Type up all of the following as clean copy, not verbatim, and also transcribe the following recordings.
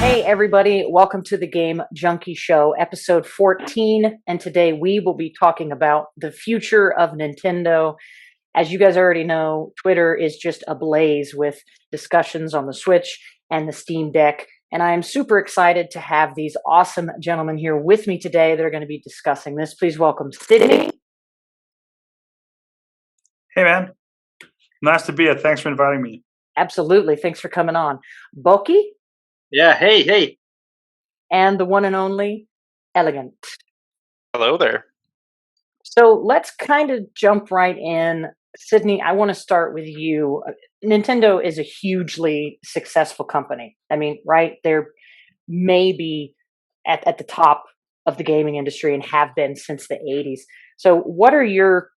Hey, everybody, welcome to the Game Junkie Show, episode 14. And today we will be talking about the future of Nintendo. As you guys already know, Twitter is just ablaze with discussions on the Switch and the Steam Deck. And I am super excited to have these awesome gentlemen here with me today that are going to be discussing this. Please welcome Sydney. Hey, man. Nice to be here. Thanks for inviting me. Absolutely. Thanks for coming on. Boki. Yeah, hey. And the one and only Elegant. Hello there. So let's kind of jump right in. Sydney, I want to start with you. Nintendo is a hugely successful company. I mean, right? They're maybe at the top of the gaming industry and have been since the 80s. So what are your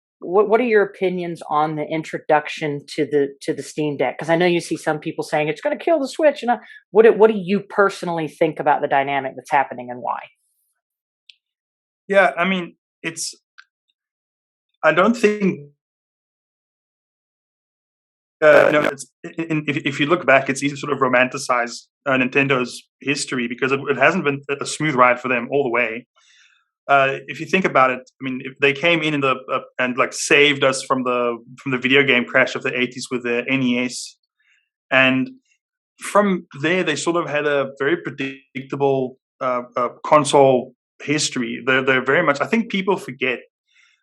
opinions on the introduction to the Steam Deck? Because I know you see some people saying it's going to kill the Switch. And what do you personally think about the dynamic that's happening and why? Yeah, I mean, I don't think. If you look back, it's easy to sort of romanticize Nintendo's history because it hasn't been a smooth ride for them all the way. If you think about it, I mean, if they came in and like saved us from the video game crash of the 80s with the NES, and from there they sort of had a very predictable console history. They're very much. I think people forget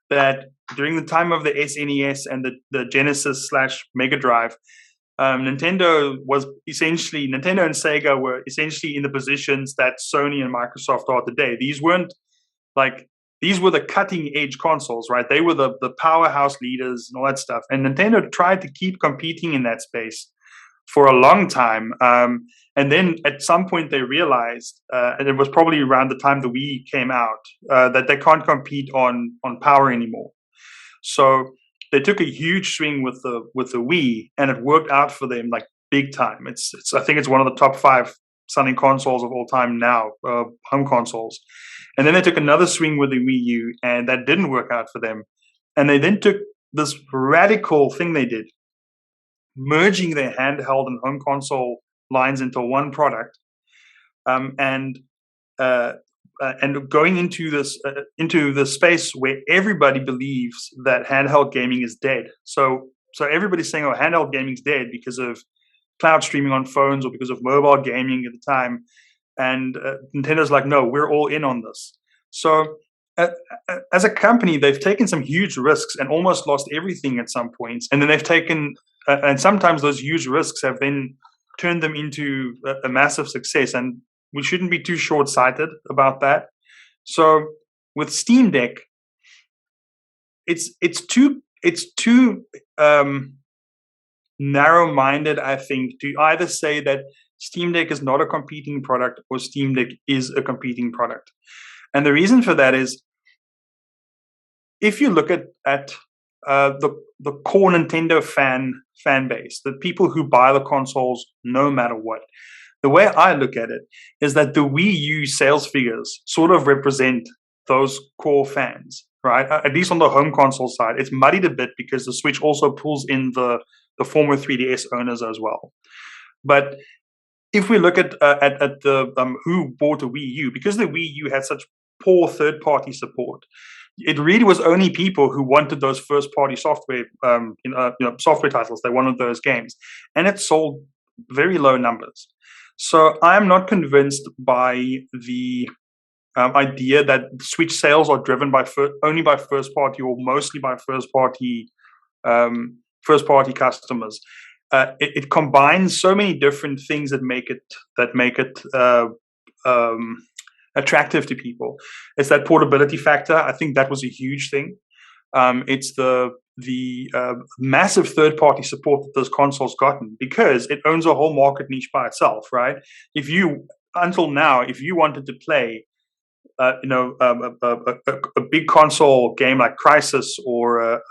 that during the time of the SNES and the Genesis / Mega Drive, Nintendo and Sega were essentially in the positions that Sony and Microsoft are today. These were the cutting edge consoles, right? They were the powerhouse leaders and all that stuff. And Nintendo tried to keep competing in that space for a long time. And then at some point they realized, and it was probably around the time the Wii came out, that they can't compete on power anymore. So they took a huge swing with the Wii, and it worked out for them like big time. I think it's one of the top 5 selling consoles of all time now, home consoles. And then they took another swing with the Wii U, and that didn't work out for them. And they then took this radical thing they did, merging their handheld and home console lines into one product, and going into the space where everybody believes that handheld gaming is dead. So everybody's saying, "Oh, handheld gaming's dead" because of cloud streaming on phones or because of mobile gaming at the time. And Nintendo's like, "No, we're all in on this." So as a company, they've taken some huge risks and almost lost everything at some points. And then they've taken, and sometimes those huge risks have then turned them into a massive success. And we shouldn't be too short-sighted about that. So with Steam Deck, it's too narrow-minded, I think, to either say that Steam Deck is not a competing product or Steam Deck is a competing product. And the reason for that is, if you look at the core Nintendo fan base, the people who buy the consoles no matter what, the way I look at it is that the Wii U sales figures sort of represent those core fans, right? At least on the home console side. It's muddied a bit because the Switch also pulls in the former 3DS owners as well. But if we look at the who bought a Wii U, because the Wii U had such poor third-party support, it really was only people who wanted those first-party software, software titles. They wanted those games, and it sold very low numbers. So I'm not convinced by the idea that Switch sales are driven by only by first-party or mostly by first-party customers. It combines so many different things that make it attractive to people. It's that portability factor. I think that was a huge thing. It's the massive third-party support that those consoles gotten, because it owns a whole market niche by itself, right? Until now, if you wanted to play a big console game like Crisis or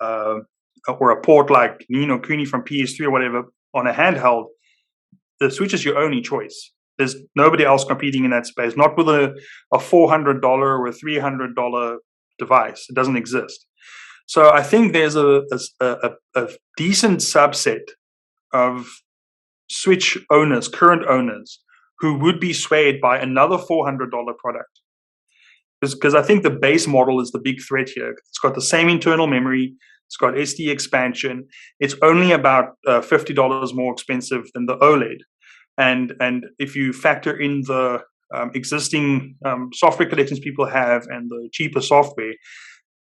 a port like Ni no Kuni from PS3 or whatever on a handheld, the Switch is your only choice. There's nobody else competing in that space, not with a $400 or a $300 device. It doesn't exist. So I think there's a decent subset of Switch owners, current owners, who would be swayed by another $400 product. Because I think the base model is the big threat here. It's got the same internal memory. It's got SD expansion. It's only about $50 more expensive than the OLED. And if you factor in the existing software collections people have and the cheaper software,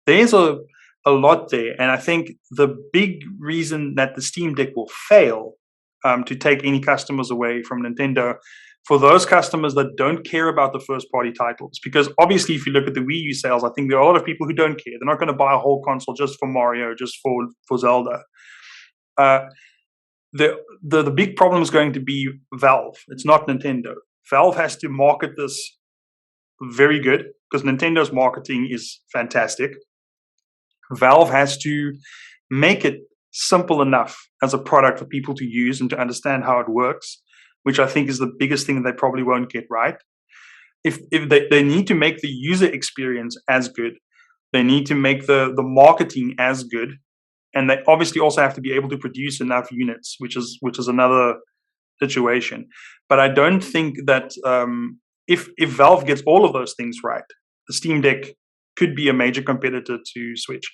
there's a lot there. And I think the big reason that the Steam Deck will fail to take any customers away from Nintendo, for those customers that don't care about the first-party titles, because obviously if you look at the Wii U sales, I think there are a lot of people who don't care. They're not going to buy a whole console just for Mario, just for Zelda. The big problem is going to be Valve. It's not Nintendo. Valve has to market this very good because Nintendo's marketing is fantastic. Valve has to make it simple enough as a product for people to use and to understand how it works, which I think is the biggest thing that they probably won't get right. If they need to make the user experience as good, they need to make the marketing as good, and they obviously also have to be able to produce enough units, which is another situation. But I don't think that if Valve gets all of those things right, the Steam Deck could be a major competitor to Switch.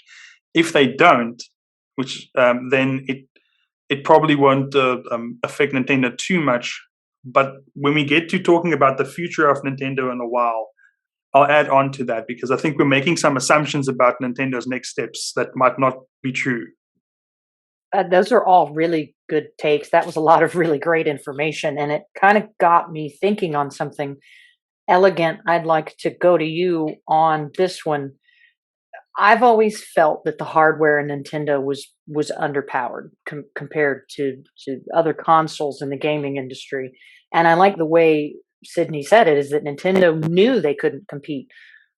If they don't, which then it probably won't affect Nintendo too much. But when we get to talking about the future of Nintendo in a while, I'll add on to that because I think we're making some assumptions about Nintendo's next steps that might not be true. Those are all really good takes. That was a lot of really great information, and it kind of got me thinking on something. Elegant, I'd like to go to you on this one. I've always felt that the hardware in Nintendo was underpowered compared to other consoles in the gaming industry. And I like the way Sydney said it, is that Nintendo knew they couldn't compete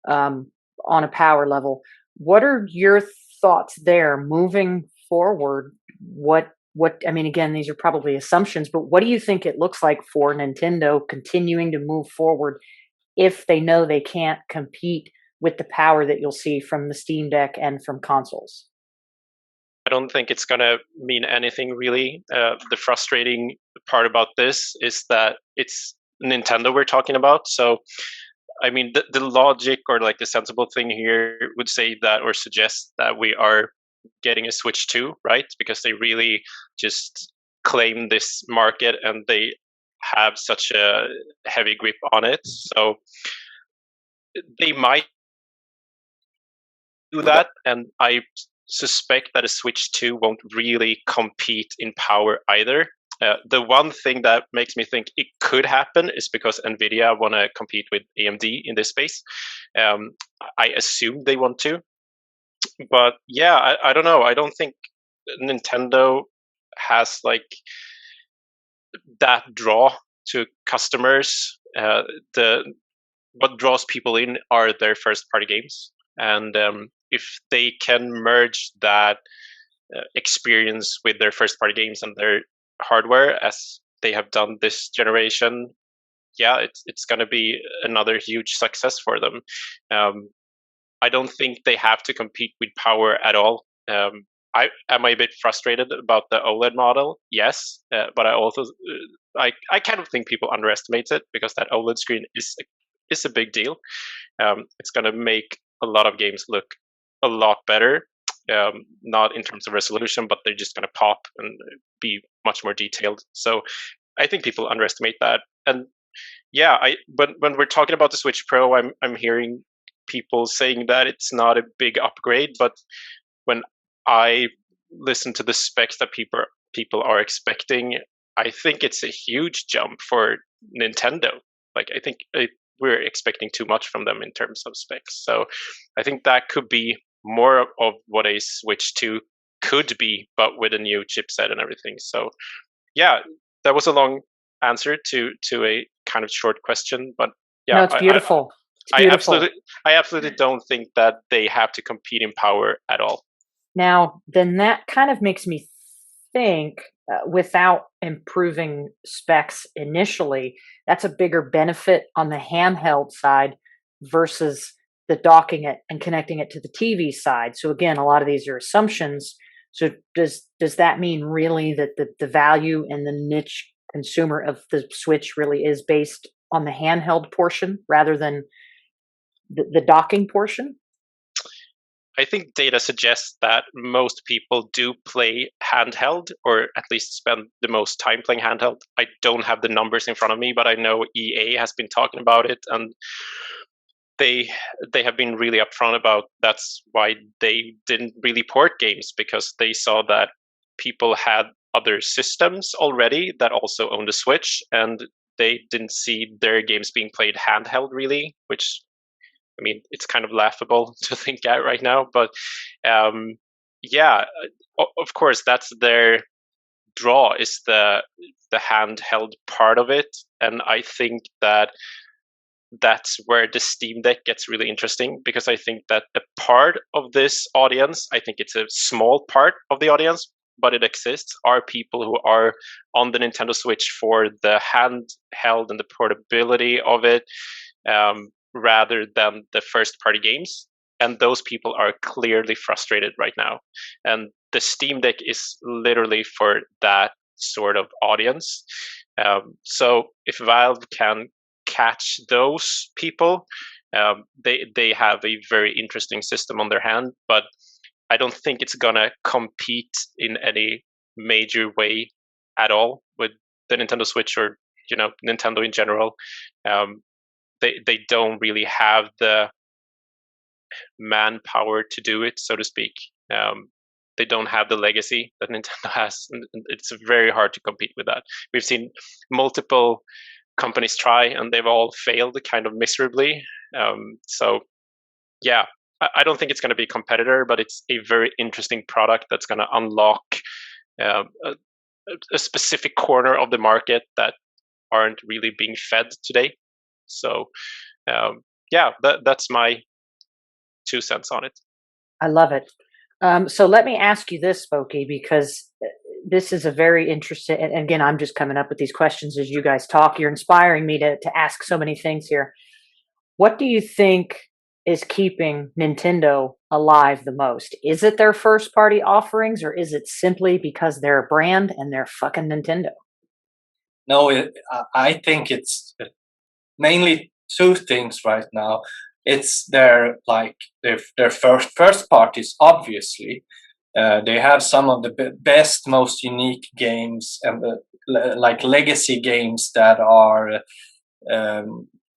on a power level. What are your thoughts there moving forward? What I mean, again, these are probably assumptions, but what do you think it looks like for Nintendo continuing to move forward if they know they can't compete with the power that you'll see from the Steam Deck and from consoles? I don't think it's going to mean anything really. The frustrating part about this is that it's Nintendo we're talking about. So, I mean, the logic or like the sensible thing here would say that or suggest that we are getting a Switch 2, right? Because they really just claim this market and they have such a heavy grip on it. So they might do that, and I suspect that a Switch 2 won't really compete in power either. The one thing that makes me think it could happen is because NVIDIA want to compete with AMD in this space. I assume they want to. But yeah, I don't know. I don't think Nintendo has like that draw to customers. What draws people in are their first-party games. And if they can merge that experience with their first-party games and their hardware, as they have done this generation, yeah, it's going to be another huge success for them. I don't think they have to compete with power at all. Am I a bit frustrated about the OLED model? Yes, but I also I kind of think people underestimate it because that OLED screen is a big deal. It's going to make a lot of games look a lot better, not in terms of resolution, but they're just going to pop and be much more detailed. So I think people underestimate that. And yeah, but when we're talking about the Switch Pro, I'm hearing people saying that it's not a big upgrade, but when I listen to the specs that people are expecting, I think it's a huge jump for Nintendo. Like I think we're expecting too much from them in terms of specs. So I think that could be more of what a Switch 2 could be, but with a new chipset and everything. So yeah, that was a long answer to a kind of short question, but yeah, no, it's beautiful. I absolutely don't think that they have to compete in power at all. Now, then that kind of makes me think, without improving specs initially, that's a bigger benefit on the handheld side versus the docking it and connecting it to the TV side. So again, a lot of these are assumptions. So does that mean really that the value in the niche consumer of the Switch really is based on the handheld portion rather than the docking portion? I think data suggests that most people do play handheld, or at least spend the most time playing handheld. I don't have the numbers in front of me, but I know EA has been talking about it, and they have been really upfront about that's why they didn't really port games, because they saw that people had other systems already that also owned a Switch, and they didn't see their games being played handheld really, which, I mean, it's kind of laughable to think at right now, but yeah, of course, that's their draw, is the handheld part of it, and I think that that's where the Steam Deck gets really interesting, because I think that a part of this audience, I think it's a small part of the audience, but it exists, are people who are on the Nintendo Switch for the handheld and the portability of it, rather than the first party games. And those people are clearly frustrated right now. And the Steam Deck is literally for that sort of audience. So if Valve can catch those people, they have a very interesting system on their hand, but I don't think it's gonna compete in any major way at all with the Nintendo Switch, or Nintendo in general. They don't really have the manpower to do it, so to speak. They don't have the legacy that Nintendo has, and it's very hard to compete with that. We've seen multiple companies try, and they've all failed kind of miserably. So yeah, I don't think it's going to be a competitor, but it's a very interesting product that's going to unlock a specific corner of the market that aren't really being fed today. So yeah, that's my 2 cents on it. I love it. So let me ask you this, Boki, because this is a very interesting, and again, I'm just coming up with these questions as you guys talk. You're inspiring me to ask so many things here. What do you think is keeping Nintendo alive the most? Is it their first party offerings, or is it simply because they're a brand and they're fucking Nintendo? No, I think it's mainly two things right now. It's their first parties, obviously. They have some of the best, most unique games, and like legacy games that are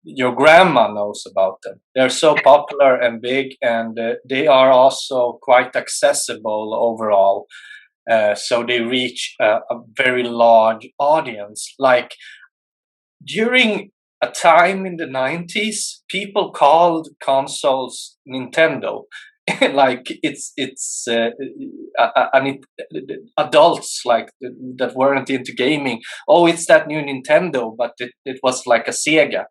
your grandma knows about them. They're so popular and big, and they are also quite accessible overall. So they reach a very large audience. Like during a time in the 90s, people called consoles Nintendo. Like it's adults like that weren't into gaming. Oh, it's that new Nintendo, but it was like a Sega.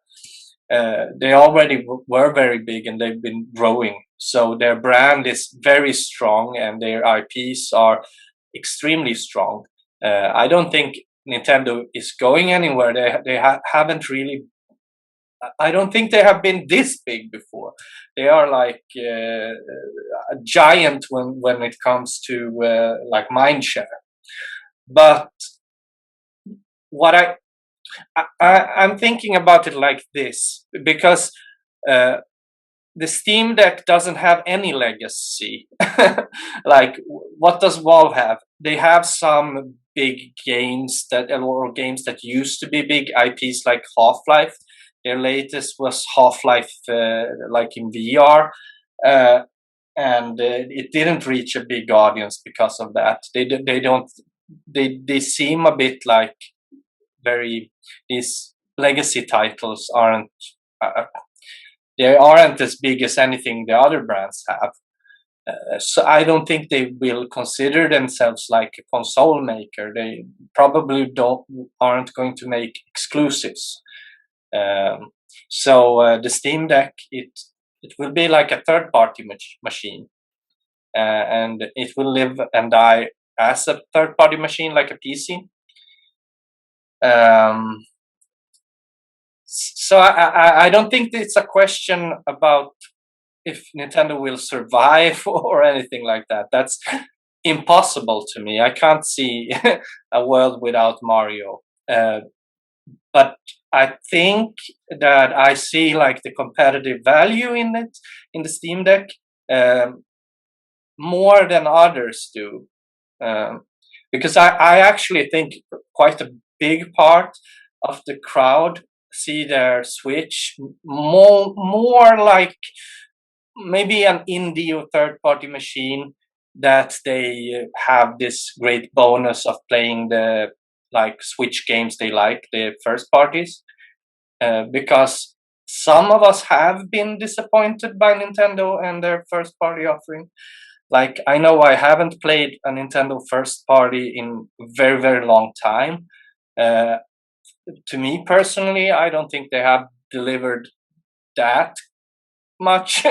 They already were very big, and they've been growing. So their brand is very strong, and their IPs are extremely strong. I don't think Nintendo is going anywhere. They haven't really. I don't think they have been this big before. They are like a giant when it comes to like mind share. But what I'm thinking about it like this, because the Steam Deck doesn't have any legacy. Like, what does Valve have? They have some big games or games that used to be big IPs, like Half-Life. Their latest was Half-Life, like in VR, and it didn't reach a big audience because of that. They seem a bit like these legacy titles aren't. They aren't as big as anything the other brands have. So I don't think they will consider themselves like a console maker. They probably aren't going to make exclusives. So the Steam Deck, it will be like a third-party machine, and it will live and die as a third-party machine, like a PC. So I don't think it's a question about if Nintendo will survive or anything like that. That's impossible to me. I can't see a world without Mario. But I think that I see like the competitive value in it, in the Steam Deck, more than others do. Because I actually think quite a big part of the crowd see their Switch more like maybe an indie or third-party machine that they have this great bonus of playing the like Switch games they like, the first parties, because some of us have been disappointed by Nintendo and their first party offering. Like, I know I haven't played a Nintendo first party in a very, very long time. To me personally, I don't think they have delivered that much.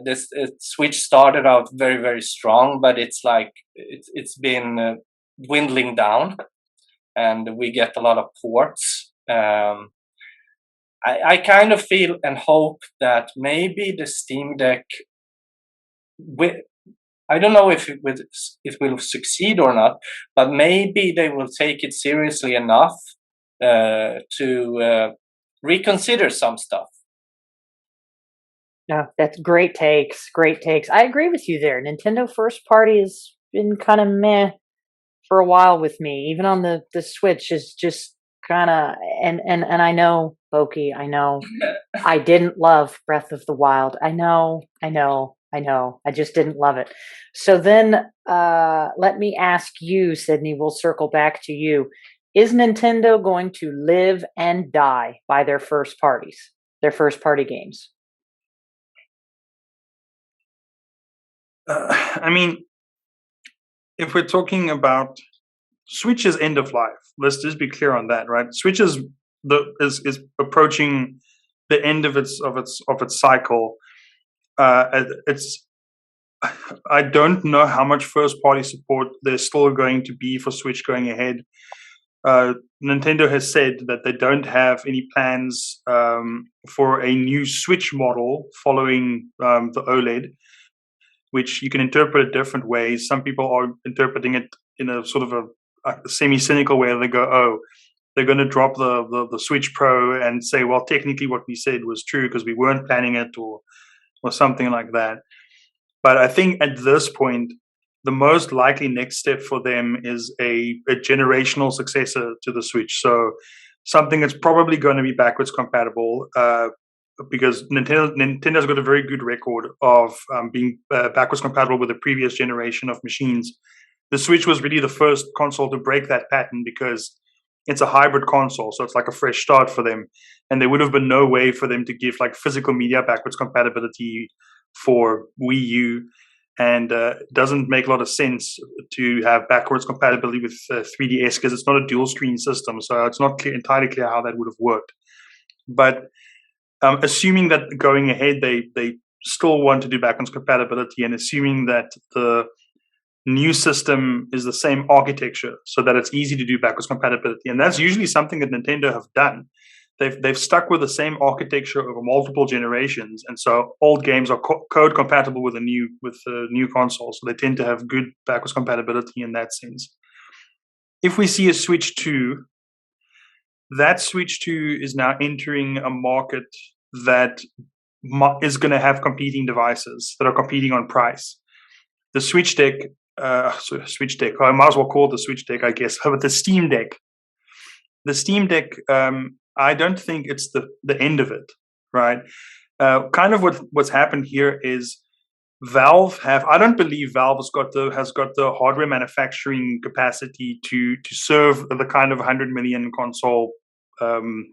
This Switch started out very, very strong, but it's like it's been dwindling down, and we get a lot of ports. I kind of feel and hope that maybe the Steam Deck, I don't know if it will succeed or not, but maybe they will take it seriously enough to reconsider some stuff. No, that's great takes. Great takes. I agree with you there. Nintendo first party has been kind of meh for a while with me. Even on the Switch is just kind of and I know, Boki, I know I didn't love Breath of the Wild. I know. I just didn't love it. So then let me ask you, Sydney, we'll circle back to you. Is Nintendo going to live and die by their first parties, their first party games? I mean, if we're talking about Switch's end of life, let's just be clear on that, right? Switch is approaching the end of its cycle. It's I don't know how much first party support there's still going to be for Switch going ahead. Nintendo has said that they don't have any plans for a new Switch model following the OLED, which you can interpret it different ways. Some people are interpreting it in a sort of a semi-cynical way. They go, oh, they're going to drop the Switch Pro and say, well, technically what we said was true because we weren't planning it or something like that. But I think at this point, the most likely next step for them is a generational successor to the Switch. So something that's probably going to be backwards compatible because Nintendo's got a very good record of being backwards compatible with the previous generation of machines. The Switch was really the first console to break that pattern because it's a hybrid console, so it's like a fresh start for them. And there would have been no way for them to give like physical media backwards compatibility for Wii U, and it doesn't make a lot of sense to have backwards compatibility with 3DS because it's not a dual screen system, so it's not entirely clear how that would have worked. But assuming that going ahead they still want to do backwards compatibility, and assuming that the new system is the same architecture so that it's easy to do backwards compatibility, and that's usually something that Nintendo have done. They've stuck with the same architecture over multiple generations, and so old games are code compatible with the new console. So they tend to have good backwards compatibility in that sense. If we see a Switch 2, that Switch 2 is now entering a market that is going to have competing devices that are competing on price. The Switch Deck, I might as well call it the Switch Deck, I guess, but the Steam Deck. The Steam Deck, I don't think it's the end of it, right? Kind of what's happened here is I don't believe Valve has got the hardware manufacturing capacity to serve the kind of 100 million console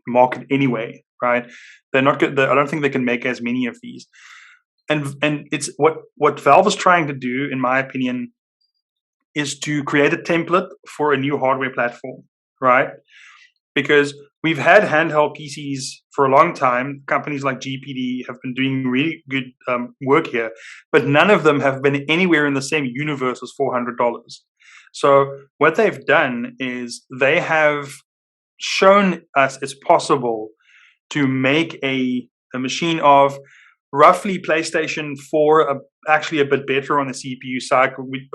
market anyway, right? They're not good. I don't think they can make as many of these. And it's what Valve is trying to do, in my opinion, is to create a template for a new hardware platform, right? Because we've had handheld PCs for a long time. Companies like GPD have been doing really good work here, but none of them have been anywhere in the same universe as $400. So what they've done is they have shown us it's possible to make a machine of roughly PlayStation 4, actually a bit better on the CPU side,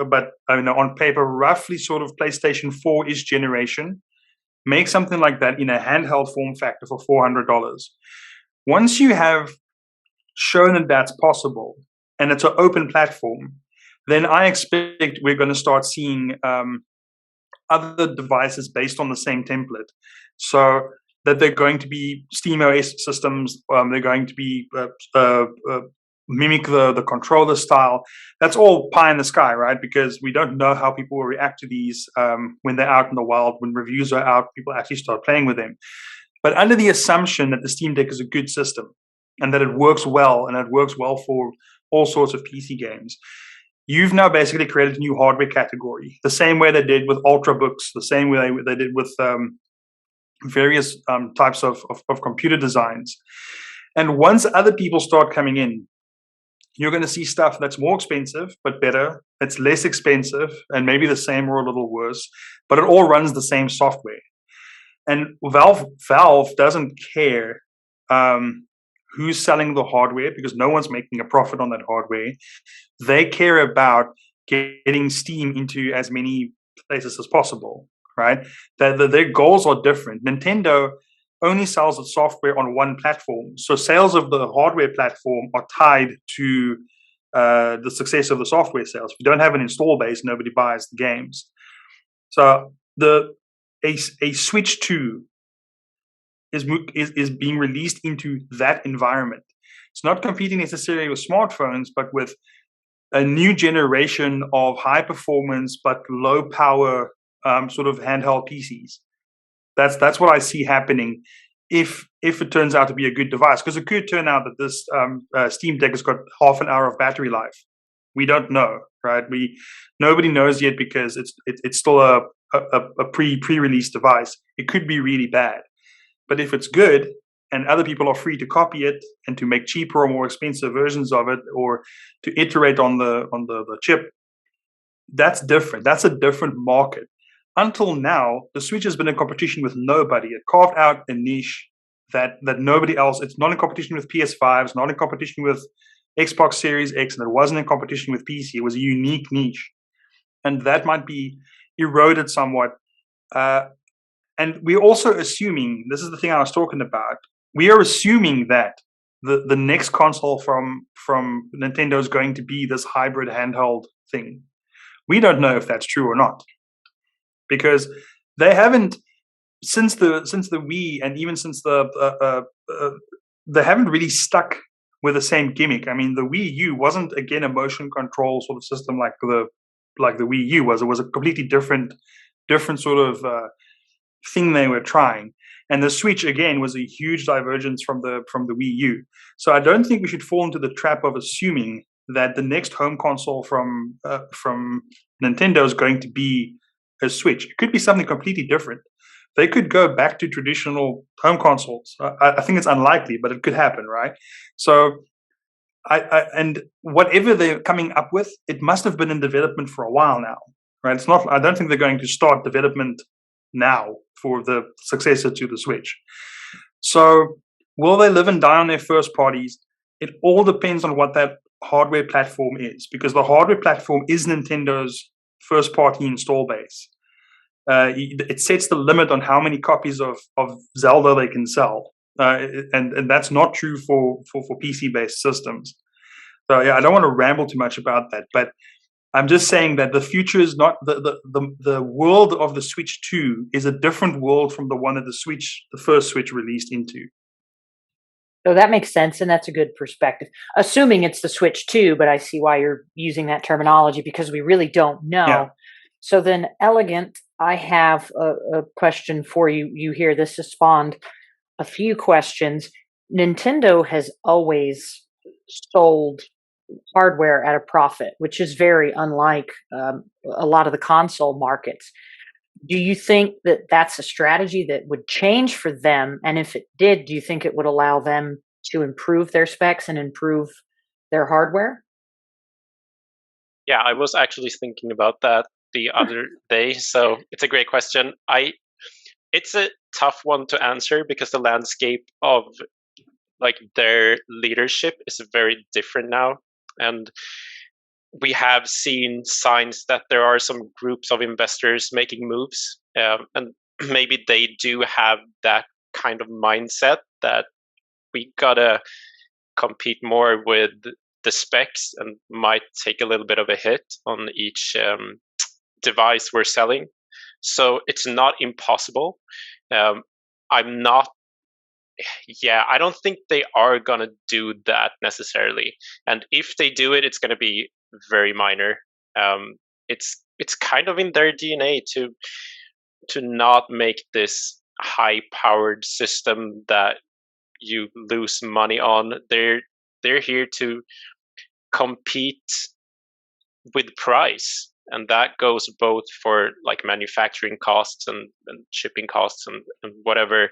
but on paper, roughly sort of PlayStation 4-ish generation. make something like that in a handheld form factor for $400. Once you have shown that that's possible and it's an open platform, then I expect we're going to start seeing other devices based on the same template. So that they're going to be SteamOS systems, they're going to be mimic the controller style. That's all pie in the sky, right? Because we don't know how people will react to these when they're out in the wild. When reviews are out, people actually start playing with them. But under the assumption that the Steam Deck is a good system and that it works well, and it works well for all sorts of PC games, you've now basically created a new hardware category, the same way they did with Ultrabooks, the same way they did with various types of computer designs. And once other people start coming in, you're going to see stuff that's more expensive but better, that's less expensive and maybe the same or a little worse, but it all runs the same software. And Valve doesn't care who's selling the hardware, because no one's making a profit on that hardware. They care about getting Steam into as many places as possible, right? Their goals are different. Nintendo only sells its software on one platform, so sales of the hardware platform are tied to the success of the software sales. If you don't have an install base, nobody buys the games. So a Switch 2 is being released into that environment. It's not competing necessarily with smartphones, but with a new generation of high performance but low power sort of handheld PCs. That's what I see happening if it turns out to be a good device, because it could turn out that this Steam Deck has got half an hour of battery life. We don't know, right? Nobody knows yet, because it's still a pre-release device. It could be really bad. But if it's good and other people are free to copy it and to make cheaper or more expensive versions of it, or to iterate on the chip, that's different. That's a different market. Until now, the Switch has been in competition with nobody. It carved out a niche that nobody else. It's not in competition with PS5. It's not in competition with Xbox Series X, and it wasn't in competition with PC. It was a unique niche, and that might be eroded somewhat. And we're also assuming, this is the thing I was talking about, we are assuming that the next console from Nintendo is going to be this hybrid handheld thing. We don't know if that's true or not, because they haven't, since the Wii, and even since they haven't really stuck with the same gimmick. I mean, the Wii U wasn't, again, a motion control sort of system like the Wii U was. It was a completely different sort of thing they were trying. And the Switch, again, was a huge divergence from the Wii U. So I don't think we should fall into the trap of assuming that the next home console from Nintendo is going to be a Switch. It could be something completely different. They could go back to traditional home consoles. I think it's unlikely, but it could happen, right? So and whatever they're coming up with, it must have been in development for a while now, right? It's not. I don't think they're going to start development now for the successor to the Switch. So will they live and die on their first parties? It all depends on what that hardware platform is, because the hardware platform is Nintendo's first party install base. It sets the limit on how many copies of Zelda they can sell. And that's not true for PC-based systems. So yeah, I don't want to ramble too much about that, but I'm just saying that the future is not the world of the Switch 2 is a different world from the one that the first Switch released into. So that makes sense, and that's a good perspective. Assuming it's the Switch 2, but I see why you're using that terminology, because we really don't know. Yeah. So then, Elegant, I have a question for you. You hear this has spawned a few questions. Nintendo has always sold hardware at a profit, which is very unlike a lot of the console markets. Do you think that that's a strategy that would change for them? And if it did, do you think it would allow them to improve their specs and improve their hardware? Yeah, I was actually thinking about that the other day. So it's a great question. It's a tough one to answer, because the landscape of like their leadership is very different now. And we have seen signs that there are some groups of investors making moves. And maybe they do have that kind of mindset that we gotta compete more with the specs and might take a little bit of a hit on each device we're selling. So it's not impossible. I'm not. Yeah, I don't think they are gonna do that necessarily. And if they do it, it's gonna be very minor. It's kind of in their DNA to not make this high-powered system that you lose money on. They're here to compete with price, and that goes both for like manufacturing costs and shipping costs and whatever.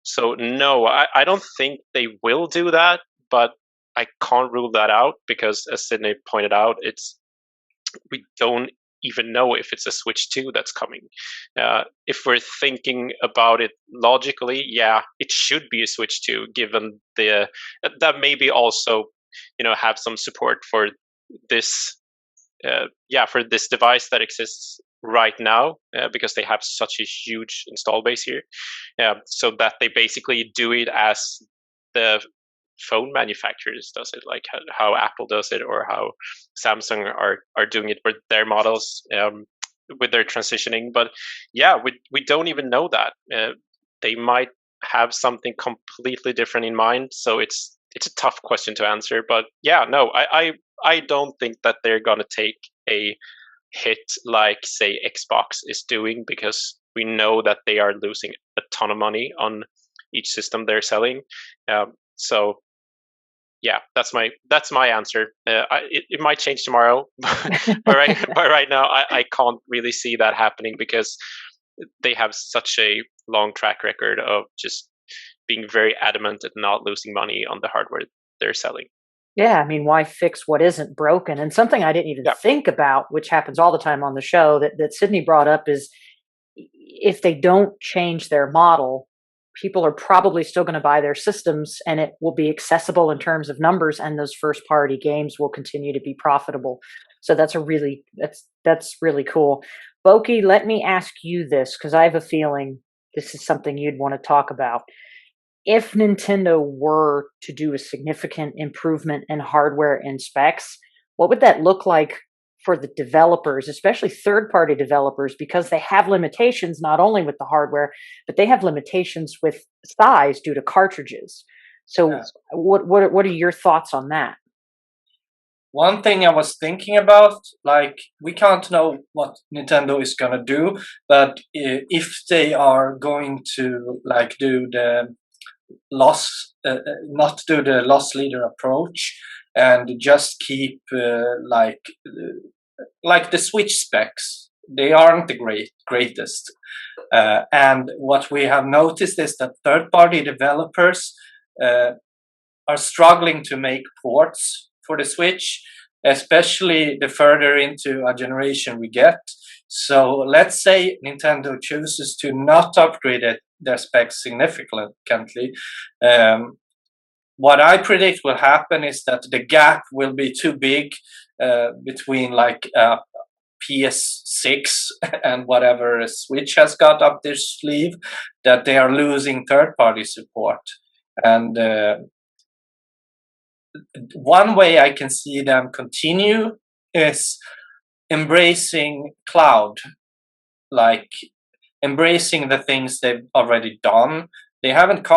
So no, I don't think they will do that, but I can't rule that out because, as Sydney pointed out, we don't even know if it's a Switch 2 that's coming. If we're thinking about it logically, yeah, it should be a Switch 2, given that maybe also have some support for this for this device that exists right now, because they have such a huge install base here, so that they basically do it as the phone manufacturers does it, like how Apple does it, or how Samsung are doing it with their models, with their transitioning. But yeah, we don't even know that. They might have something completely different in mind, so it's a tough question to answer. But yeah, no, I don't think that they're gonna take a hit like, say, Xbox is doing, because we know that they are losing a ton of money on each system they're selling. So yeah, that's my answer. It might change tomorrow, but right now I can't really see that happening, because they have such a long track record of just being very adamant at not losing money on the hardware they're selling. Yeah, I mean, why fix what isn't broken? And something I didn't even think about, which happens all the time on the show, that Sydney brought up, is if they don't change their model, people are probably still going to buy their systems, and it will be accessible in terms of numbers, and those first party games will continue to be profitable. So that's really cool. Boki, let me ask you this, because I have a feeling this is something you'd want to talk about. If Nintendo were to do a significant improvement in hardware and specs, what would that look like for the developers, especially third-party developers, because they have limitations not only with the hardware, but they have limitations with size due to cartridges. So what are your thoughts on that? One thing I was thinking about, like, we can't know what Nintendo is gonna do, but if they are going to like do the not do the loss leader approach and just keep like the Switch specs, they aren't the greatest. And what we have noticed is that third-party developers are struggling to make ports for the Switch, especially the further into a generation we get. So let's say Nintendo chooses to not upgrade their specs significantly. What I predict will happen is that the gap will be too big between like PS6 and whatever a Switch has got up their sleeve, that they are losing third-party support. And one way I can see them continue is embracing cloud, like embracing the things they've already done. They haven't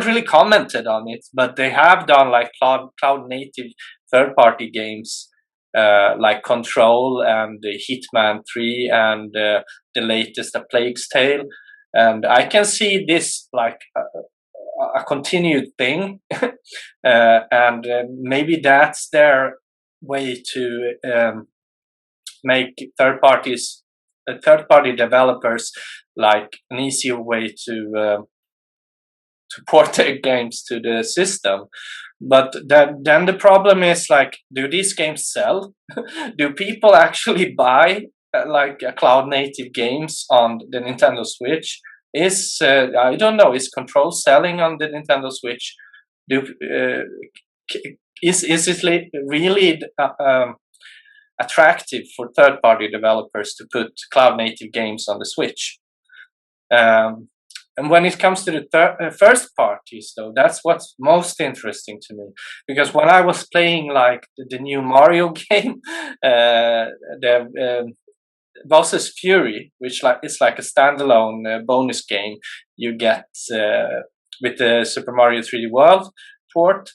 really commented on it, but they have done like cloud native third-party games, like Control and Hitman 3 and the latest A Plague's Tale. And I can see this like a continued thing, and maybe that's their way to make third-party developers like an easier way to port their games to the system. But then the problem is, like, do these games sell? Do people actually buy like cloud native games on the Nintendo Switch? I don't know, is Control selling on the Nintendo Switch? Is it really attractive for third-party developers to put cloud-native games on the Switch. And when it comes to the first parties, though, that's what's most interesting to me. Because when I was playing like the new Mario game, the Bowser's Fury, which is like a standalone bonus game you get with the Super Mario 3D World port,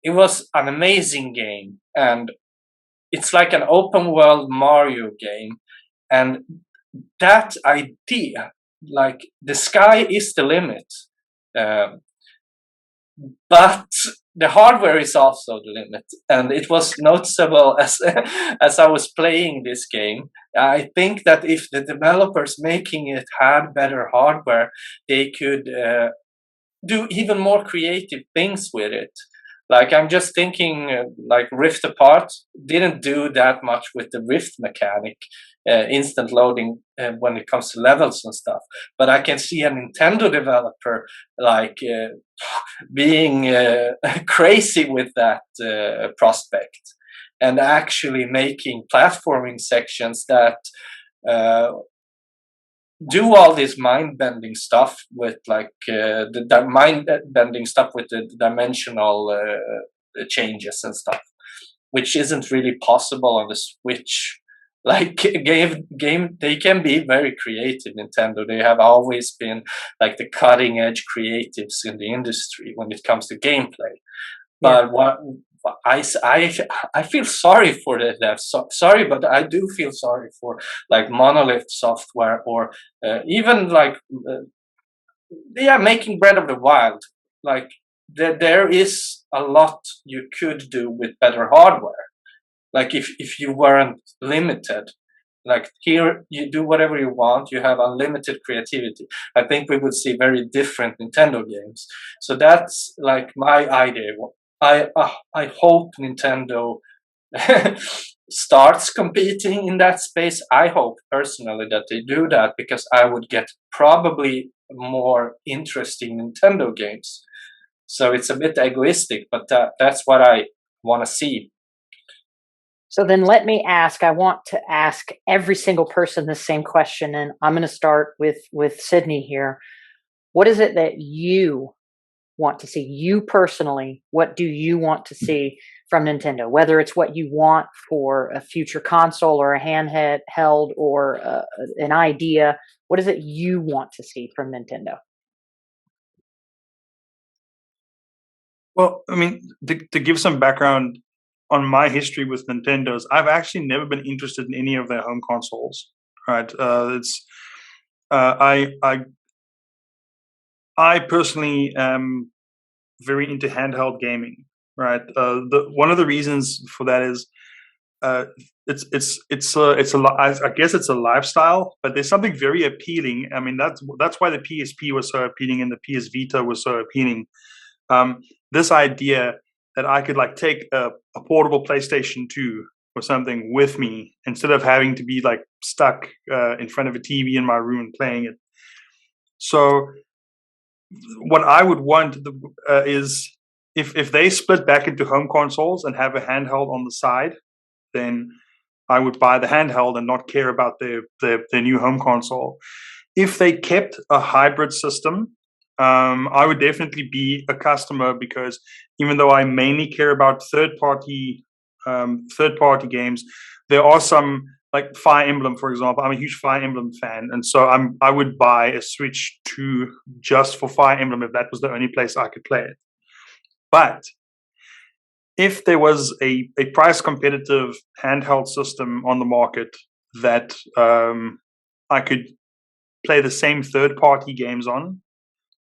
it was an amazing game. And it's like an open world Mario game. And that idea, like the sky is the limit, but the hardware is also the limit. And it was noticeable as I was playing this game. I think that if the developers making it had better hardware, they could do even more creative things with it. Like I'm just thinking, like Rift Apart didn't do that much with the Rift mechanic, instant loading when it comes to levels and stuff. But I can see a Nintendo developer like being crazy with that prospect, and actually making platforming sections that do all this mind-bending stuff with like the mind-bending stuff with the dimensional changes and stuff, which isn't really possible on the Switch. Like game, they can be very creative. Nintendo, they have always been like the cutting-edge creatives in the industry when it comes to gameplay. But what I feel sorry for the devs. Sorry, but I do feel sorry for like Monolith Software or even like making Breath of the Wild. Like there is a lot you could do with better hardware. Like if you weren't limited, like here you do whatever you want, you have unlimited creativity. I think we would see very different Nintendo games. So that's like my idea. I hope Nintendo starts competing in that space. I hope personally that they do that, because I would get probably more interesting Nintendo games. So it's a bit egoistic, but that's what I want to see. So then let me ask, I want to ask every single person the same question, and I'm going to start with Sydney here. What is it that you want to see? You personally, what do you want to see from Nintendo? Whether it's what you want for a future console or a handheld or an idea, what is it you want to see from Nintendo? Well, I mean, to give some background on my history with Nintendo's, I've actually never been interested in any of their home consoles. Right? I personally am very into handheld gaming. Right? One of the reasons for that is I guess it's a lifestyle, but there's something very appealing. I mean, that's why the PSP was so appealing and the PS Vita was so appealing. This idea that I could like take a portable PlayStation 2 or something with me instead of having to be like stuck in front of a TV in my room playing it. So what I would want is if they split back into home consoles and have a handheld on the side, then I would buy the handheld and not care about their new home console. If they kept a hybrid system, I would definitely be a customer, because even though I mainly care about third party games, there are some, like Fire Emblem, for example. I'm a huge Fire Emblem fan, and so I would buy a Switch 2 just for Fire Emblem if that was the only place I could play it. But if there was a price competitive handheld system on the market that I could play the same third party games on,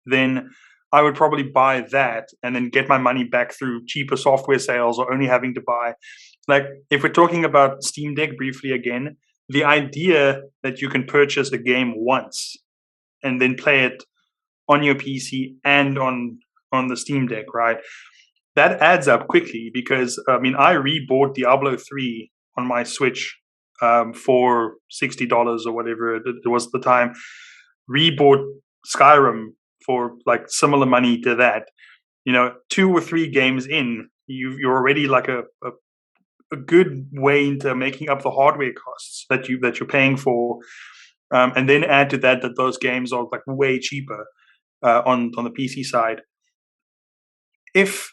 then I would probably buy that and then get my money back through cheaper software sales, or only having to buy. Like, if we're talking about Steam Deck briefly again, the idea that you can purchase a game once and then play it on your PC and on the Steam Deck, right? That adds up quickly, because I mean, I rebought Diablo 3 on my Switch for $60 or whatever it was at the time. Rebought Skyrim for like similar money to that. 2 or 3 games in, you're already like a a good way into making up the hardware costs that you're paying for, and then add to that those games are like way cheaper on the PC side. If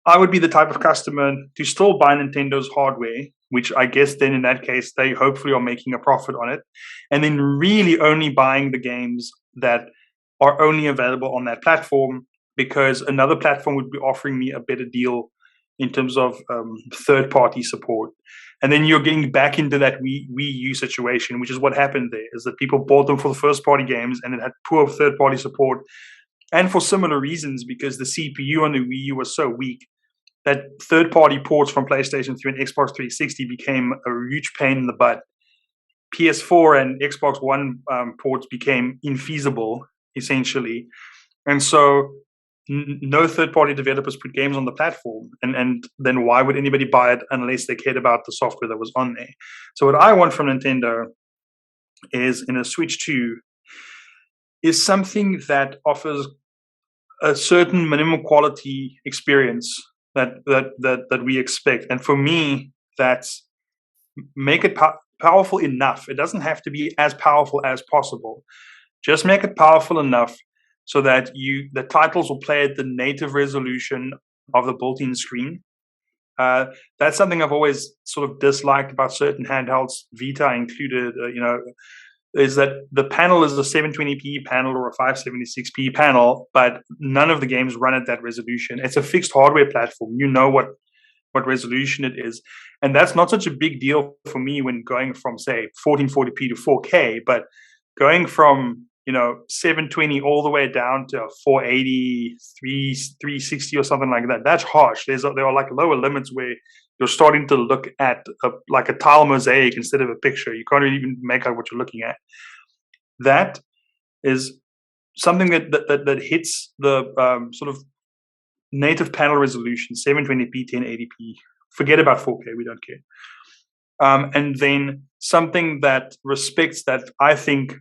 I would be the type of customer to still buy Nintendo's hardware, which I guess then in that case they hopefully are making a profit on it, and then really only buying the games that are only available on that platform, because another platform would be offering me a better deal in terms of third-party support. And then you're getting back into that Wii U situation, which is what happened there, is that people bought them for the first-party games and it had poor third-party support. And for similar reasons, because the CPU on the Wii U was so weak, that third-party ports from PlayStation 3 and Xbox 360 became a huge pain in the butt. PS4 and Xbox One ports became infeasible, essentially. And so no third-party developers put games on the platform. And then why would anybody buy it unless they cared about the software that was on there? So what I want from Nintendo is, in a Switch 2, is something that offers a certain minimum quality experience that we expect. And for me, that's make it powerful enough. It doesn't have to be as powerful as possible. Just make it powerful enough so that the titles will play at the native resolution of the built-in screen. That's something I've always sort of disliked about certain handhelds, Vita included, is that the panel is a 720p panel or a 576p panel, but none of the games run at that resolution. It's a fixed hardware platform. You know what resolution it is. And that's not such a big deal for me when going from, say, 1440p to 4K, but going from 720 all the way down to 480, 360 or something like that, that's harsh. There are like lower limits where you're starting to look at like a tile mosaic instead of a picture. You can't even make out what you're looking at. That is something that hits the sort of native panel resolution, 720p, 1080p. Forget about 4K, we don't care. And then something that respects that, I think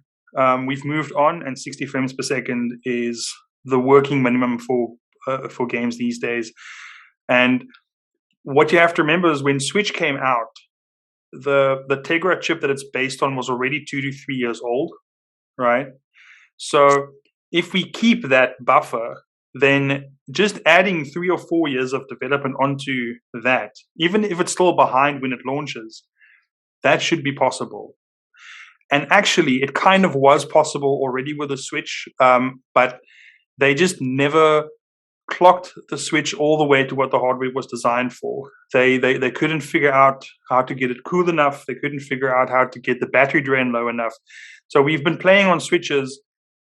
we've moved on, and 60 frames per second is the working minimum for games these days. And what you have to remember is when Switch came out, the Tegra chip that it's based on was already 2 to 3 years old, right? So if we keep that buffer, then just adding 3 or 4 years of development onto that, even if it's still behind when it launches, that should be possible. And actually, it kind of was possible already with the Switch, but they just never clocked the Switch all the way to what the hardware was designed for. They couldn't figure out how to get it cool enough. They couldn't figure out how to get the battery drain low enough. So we've been playing on Switches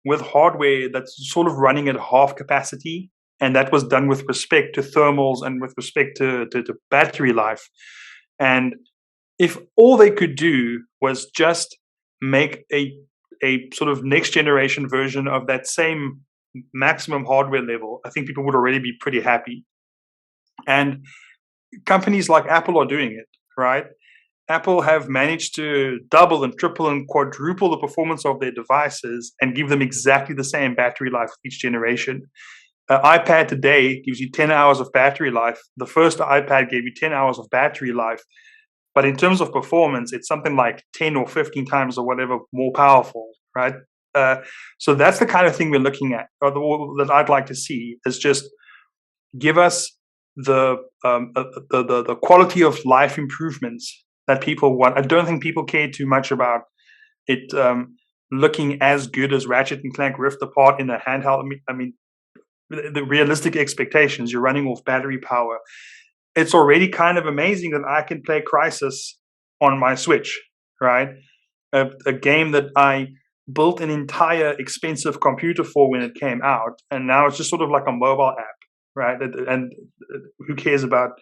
with hardware that's sort of running at half capacity, and that was done with respect to thermals and with respect to battery life. And if all they could do was just make a sort of next generation version of that same maximum hardware level, I think people would already be pretty happy. And companies like Apple are doing it, right? Apple have managed to double and triple and quadruple the performance of their devices and give them exactly the same battery life each generation. iPad today gives you 10 hours of battery life. The first iPad gave you 10 hours of battery life. But in terms of performance, it's something like 10 or 15 times or whatever more powerful, right? So that's the kind of thing we're looking at, or that I'd like to see, is just give us the quality of life improvements that people want. I don't think people care too much about it looking as good as Ratchet and Clank Rift Apart in a handheld. I mean, the realistic expectations, you're running off battery power. It's already kind of amazing that I can play Crysis on my Switch, right? A game that I built an entire expensive computer for when it came out, and now it's just sort of like a mobile app, right? And who cares about?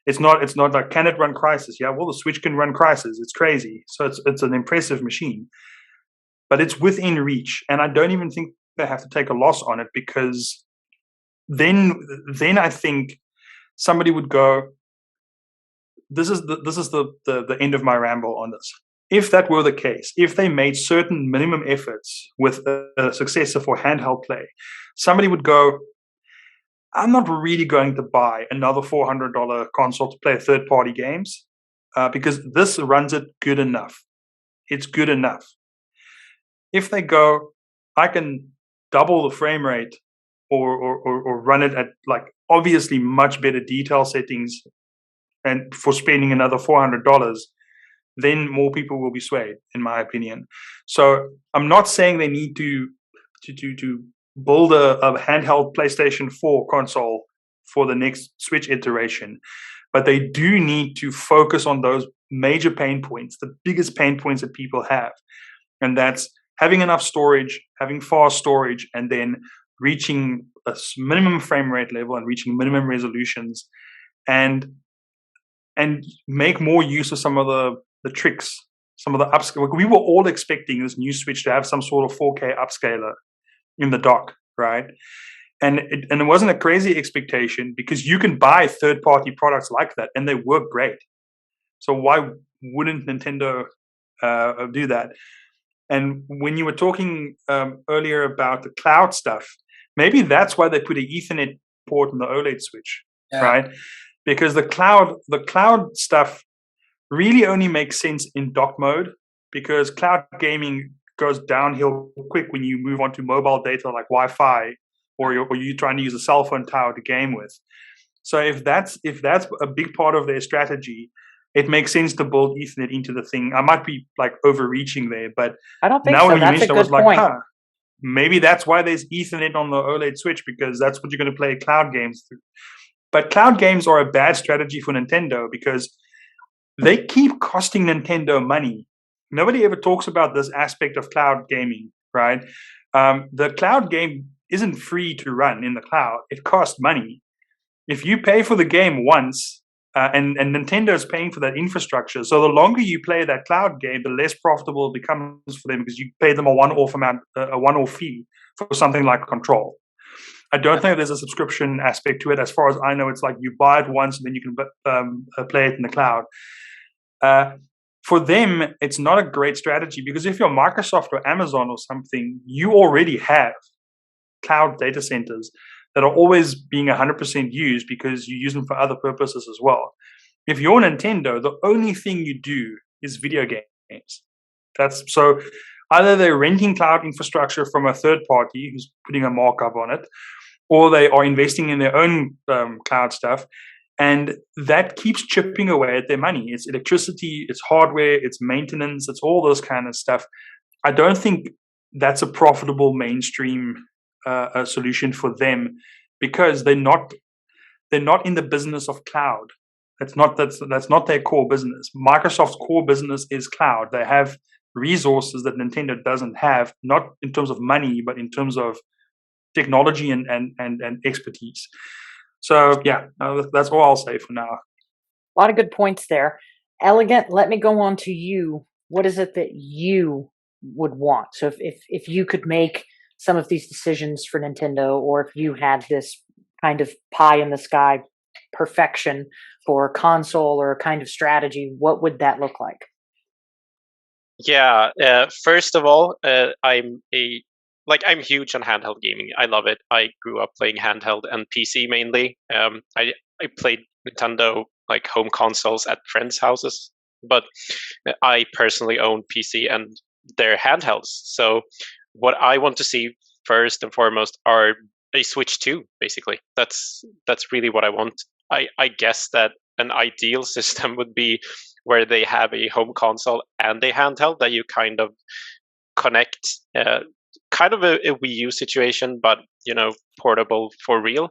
It's not like, can it run Crysis? Yeah, well, the Switch can run Crysis. It's crazy. So it's an impressive machine, but it's within reach, and I don't even think they have to take a loss on it, because then I think somebody would go, this is the end of my ramble on this. If that were the case, if they made certain minimum efforts with a successor for handheld play, somebody would go, I'm not really going to buy another $400 console to play third-party games because this runs it good enough. It's good enough. If they go, I can double the frame rate or run it at like obviously much better detail settings and for spending another $400, then more people will be swayed, in my opinion. So I'm not saying they need to build a handheld PlayStation 4 console for the next Switch iteration, but they do need to focus on those major pain points, the biggest pain points that people have, and that's having enough storage, having fast storage, and then reaching a minimum frame rate level and reaching minimum resolutions, and make more use of some of the tricks, some of the upscale. We were all expecting this new Switch to have some sort of 4K upscaler in the dock, right? And it wasn't a crazy expectation because you can buy third-party products like that and they work great. So why wouldn't Nintendo do that? And when you were talking earlier about the cloud stuff, maybe that's why they put an Ethernet port in the OLED Switch, right? Because the cloud stuff really only makes sense in dock mode, because cloud gaming goes downhill quick when you move on to mobile data like Wi-Fi, or you're trying to use a cell phone tower to game with. So if that's a big part of their strategy, it makes sense to build Ethernet into the thing. I might be like overreaching there, but I don't think now so. when you That's a mentioned it, I was good point. like, maybe that's why there's Ethernet on the OLED Switch, because that's what you're going to play cloud games through. But cloud games are a bad strategy for Nintendo because they keep costing Nintendo money. Nobody ever talks about this aspect of cloud gaming, right? The cloud game isn't free to run in the cloud. It costs money. If you pay for the game once, and Nintendo is paying for that infrastructure, so the longer you play that cloud game, the less profitable it becomes for them, because you pay them a one-off fee for something like Control. I don't think there's a subscription aspect to it. As far as I know, it's like you buy it once and then you can play it in the cloud. For them, it's not a great strategy, because if you're Microsoft or Amazon or something, you already have cloud data centers that are always being 100% used because you use them for other purposes as well. If you're Nintendo, the only thing you do is video games. That's so either they're renting cloud infrastructure from a third party who's putting a markup on it, or they are investing in their own cloud stuff. And that keeps chipping away at their money. It's electricity, it's hardware, it's maintenance, it's all those kind of stuff. I don't think that's a profitable mainstream solution for them, because they're not in the business of cloud. That's not their core business. Microsoft's core business is cloud. They have resources that Nintendo doesn't have, not in terms of money, but in terms of technology and expertise. So yeah, that's all I'll say for now. A lot of good points there. Elegant, let me go on to you. What is it that you would want? So if you could make some of these decisions for Nintendo, or if you had this kind of pie in the sky perfection for a console or a kind of strategy, what would that look like? Yeah, first of all, I'm huge on handheld gaming. I love it. I grew up playing handheld and PC mainly. I played Nintendo like home consoles at friends' houses, but I personally own PC and they're handhelds. So what I want to see first and foremost are a Switch 2, basically. That's really what I want. I guess that an ideal system would be where they have a home console and a handheld that you kind of connect, kind of a Wii U situation, but portable for real.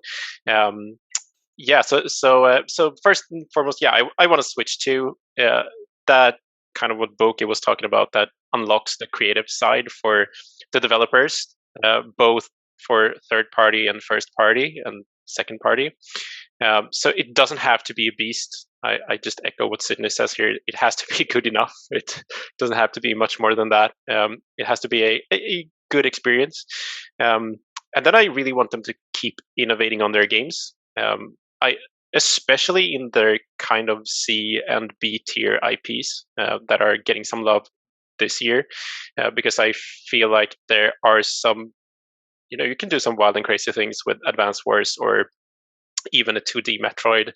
Yeah. So first and foremost, yeah, I want to Switch 2. That kind of what Boki was talking about, that unlocks the creative side for the developers, both for third party and first party and second party. So it doesn't have to be a beast. I just echo what Sydney says here. It has to be good enough. It doesn't have to be much more than that. It has to be a good experience. And then I really want them to keep innovating on their games. Especially in their kind of C and B tier IPs that are getting some love this year, because I feel like there are some, you can do some wild and crazy things with Advance Wars or even a 2D Metroid.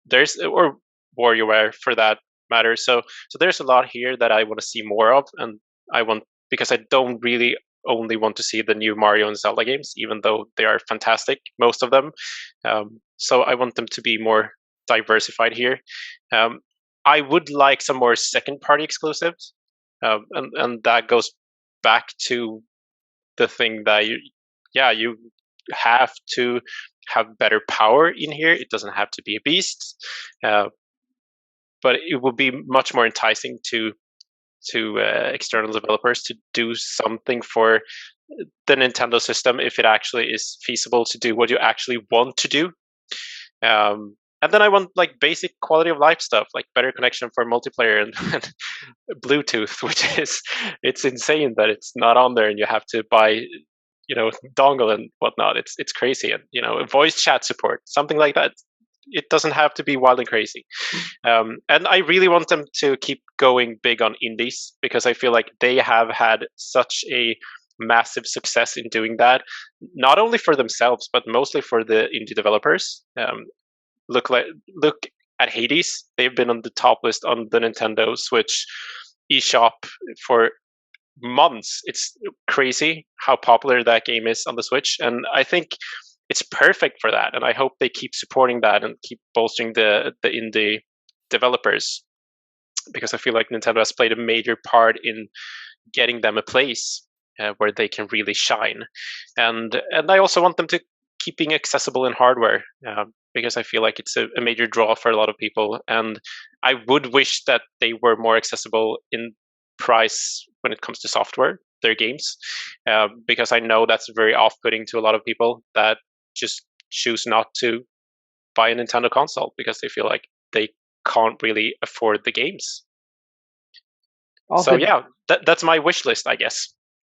There's or WarioWare for that matter. So there's a lot here that I want to see more of, and I want because I don't really only want to see the new Mario and Zelda games, even though they are fantastic, most of them. So I want them to be more diversified here. I would like some more second-party exclusives, and that goes back to the thing that you have to have better power in here. It doesn't have to be a beast, but it would be much more enticing to external developers to do something for the Nintendo system if it actually is feasible to do what you actually want to do. And then I want like basic quality of life stuff, like better connection for multiplayer and Bluetooth, which is it's insane that it's not on there and you have to buy dongle and whatnot. It's crazy, and voice chat support, something like that. It doesn't have to be wild and crazy. And I really want them to keep going big on indies because I feel like they have had such a massive success in doing that, not only for themselves but mostly for the indie developers. Look at Hades. They've been on the top list on the Nintendo Switch eShop for months. It's crazy how popular that game is on the Switch, and I think it's perfect for that. And I hope they keep supporting that and keep bolstering the indie developers, because I feel like Nintendo has played a major part in getting them a place where they can really shine. And I also want them to keep being accessible in hardware, because I feel like it's a major draw for a lot of people. And I would wish that they were more accessible in price when it comes to software, their games, because I know that's very off-putting to a lot of people that just choose not to buy a Nintendo console because they feel like they can't really afford the games. So yeah, that's my wish list, I guess.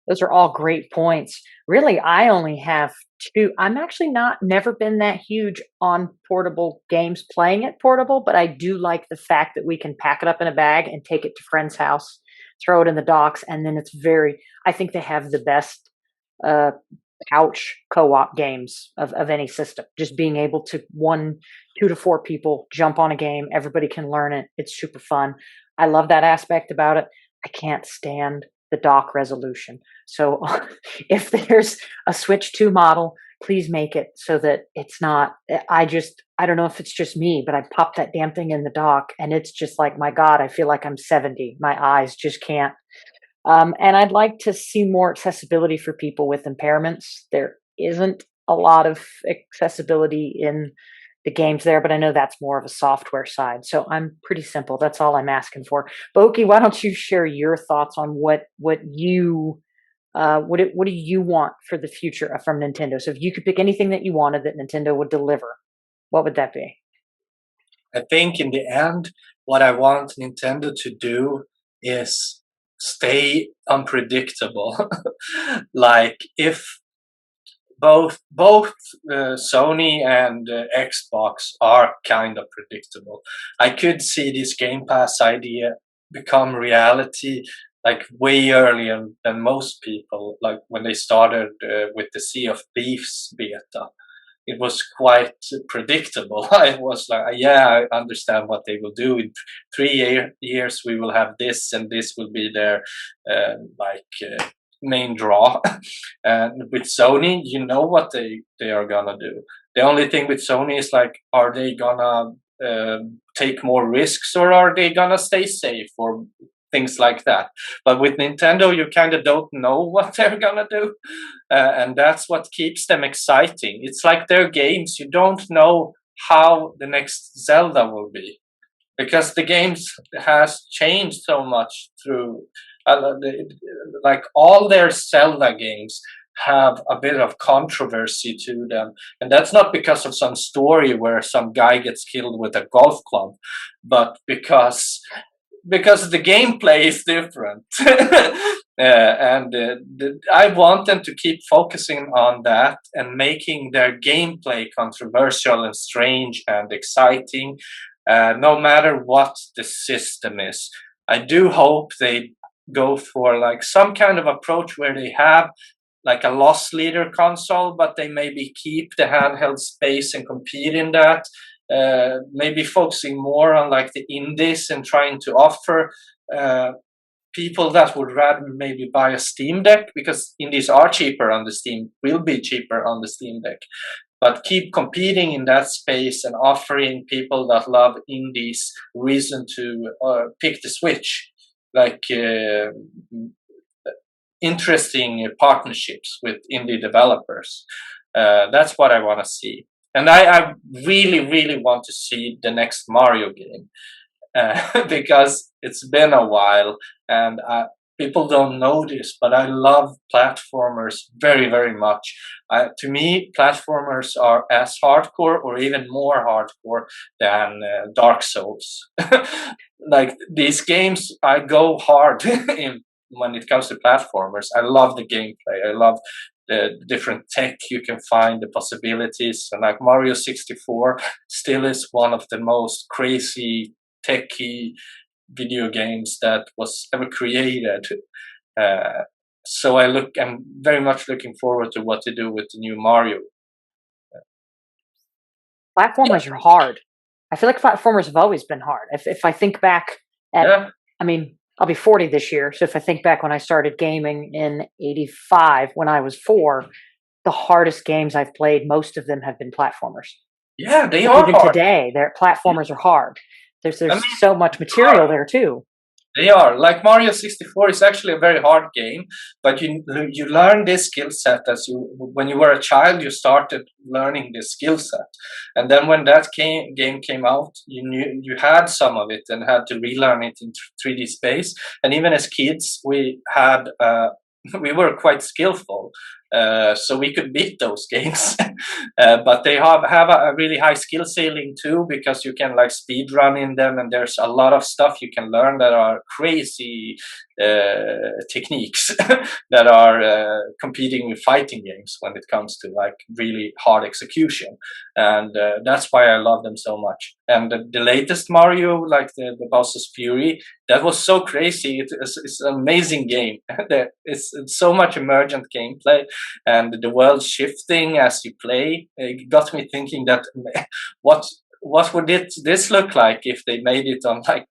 Those are all great points. Really, I only have two. I'm actually never been that huge on portable games, playing it portable, but I do like the fact that we can pack it up in a bag and take it to friend's house, throw it in the docks, and then I think they have the best couch co-op games of any system. Just being able to 2 to 4 people jump on a game, everybody can learn it. It's super fun. I love that aspect about it. I can't stand the dock resolution. So if there's a Switch 2 model, please make it so that it's not, I don't know if it's just me, but I pop that damn thing in the dock and it's just like, my God, I feel like I'm 70. My eyes just can't. And I'd like to see more accessibility for people with impairments. There isn't a lot of accessibility in the games there, but I know that's more of a software side. So I'm pretty simple. That's all I'm asking for. Boki, why don't you share your thoughts on what do you want for the future from Nintendo? So if you could pick anything that you wanted that Nintendo would deliver, what would that be? I think in the end, what I want Nintendo to do is stay unpredictable. Like if both Sony and Xbox are kind of predictable, I could see this Game Pass idea become reality like way earlier than most people. Like when they started with the Sea of Thieves beta, it was quite predictable. I was like, yeah, I understand what they will do. In 3 years, we will have this, and this will be their main draw. And with Sony, you know what they are gonna do. The only thing with Sony is like, are they gonna take more risks, or are they gonna stay safe, or things like that. But with Nintendo, you kind of don't know what they're gonna do, and that's what keeps them exciting. It's like their games; you don't know how the next Zelda will be, because the games has changed so much through. Like all their Zelda games have a bit of controversy to them, and that's not because of some story where some guy gets killed with a golf club, but because the gameplay is different. I want them to keep focusing on that and making their gameplay controversial and strange and exciting, no matter what the system is. I do hope they go for like some kind of approach where they have like a loss leader console, but they maybe keep the handheld space and compete in that. Maybe focusing more on like the indies and trying to offer people that would rather maybe buy a Steam Deck, because indies are cheaper on the Steam, will be cheaper on the Steam Deck, but keep competing in that space and offering people that love indies reason to pick the Switch, like interesting partnerships with indie developers. That's what I want to see. And I really, really want to see the next Mario game, because it's been a while, and people don't know this, but I love platformers very, very much. To me, platformers are as hardcore or even more hardcore than Dark Souls. Like these games, I go hard in when it comes to platformers. I love the gameplay. I love the different tech you can find, the possibilities, and like Mario 64 still is one of the most crazy techy video games that was ever created. So I'm very much looking forward to what to do with the new Mario. Platformers are hard. I feel like platformers have always been hard. If I think back at, I mean, I'll be 40 this year. So if I think back when I started gaming in 85, when I was 4, the hardest games I've played, most of them have been platformers. Yeah, they are even hard. Today, their platformers are hard. There's so much material there too. They are. Like Mario 64 is actually a very hard game, but you learn this skill set when you were a child. You started learning this skill set, and then when that game came out, you had some of it and had to relearn it in 3D space. And even as kids, we were quite skillful. So we could beat those games, but they have a really high skill ceiling too, because you can like speed run in them, and there's a lot of stuff you can learn that are crazy techniques that are competing with fighting games when it comes to like really hard execution, and that's why I love them so much. And the latest Mario, like the Bowser's Fury, that was so crazy. It's an amazing game. It's so much emergent gameplay, and the world shifting as you play. It got me thinking that what would this look like if they made it on like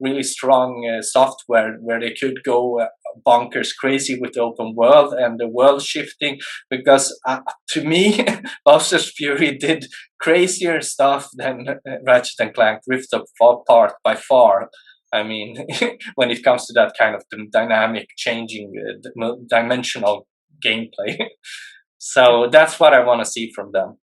really strong software where they could go bonkers crazy with the open world and the world shifting? Because to me, Bowser's Fury did crazier stuff than Ratchet and Clank Rift Apart by far. I mean, when it comes to that kind of dynamic, changing, dimensional gameplay. So that's what I want to see from them.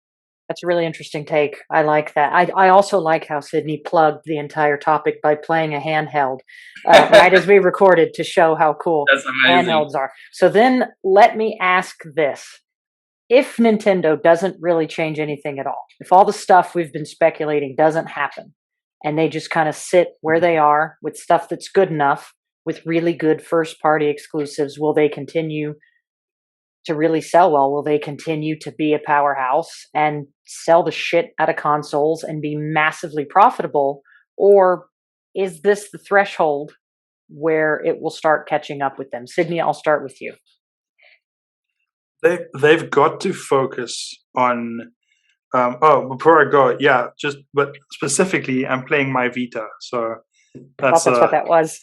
That's a really interesting take. I like that. I also like how Sydney plugged the entire topic by playing a handheld right as we recorded to show how cool handhelds are. So then let me ask this. If Nintendo doesn't really change anything at all, if all the stuff we've been speculating doesn't happen, and they just kind of sit where they are with stuff that's good enough, with really good first-party exclusives, will they continue to really sell well? Will they continue to be a powerhouse and sell the shit out of consoles and be massively profitable? Or is this the threshold where it will start catching up with them? Sydney, I'll start with you. They've got to focus on before I go, but specifically, I'm playing my Vita, so that's what that was.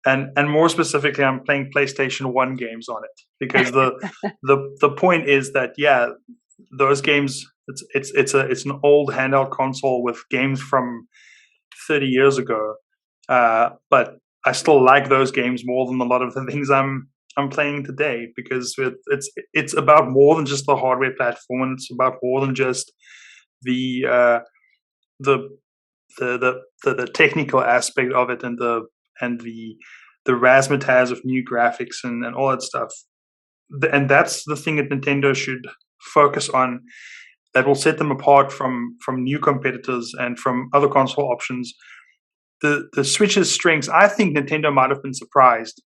And more specifically, I'm playing PlayStation 1 games on it, because the point is that those games, it's an old handheld console with games from 30 years ago, but I still like those games more than a lot of the things I'm playing today, because it's about more than just the hardware platform, and it's about more than just the technical aspect of it, and the razzmatazz of new graphics and all that stuff. And that's the thing that Nintendo should focus on, that will set them apart from new competitors and from other console options. The Switch's strengths, I think Nintendo might have been surprised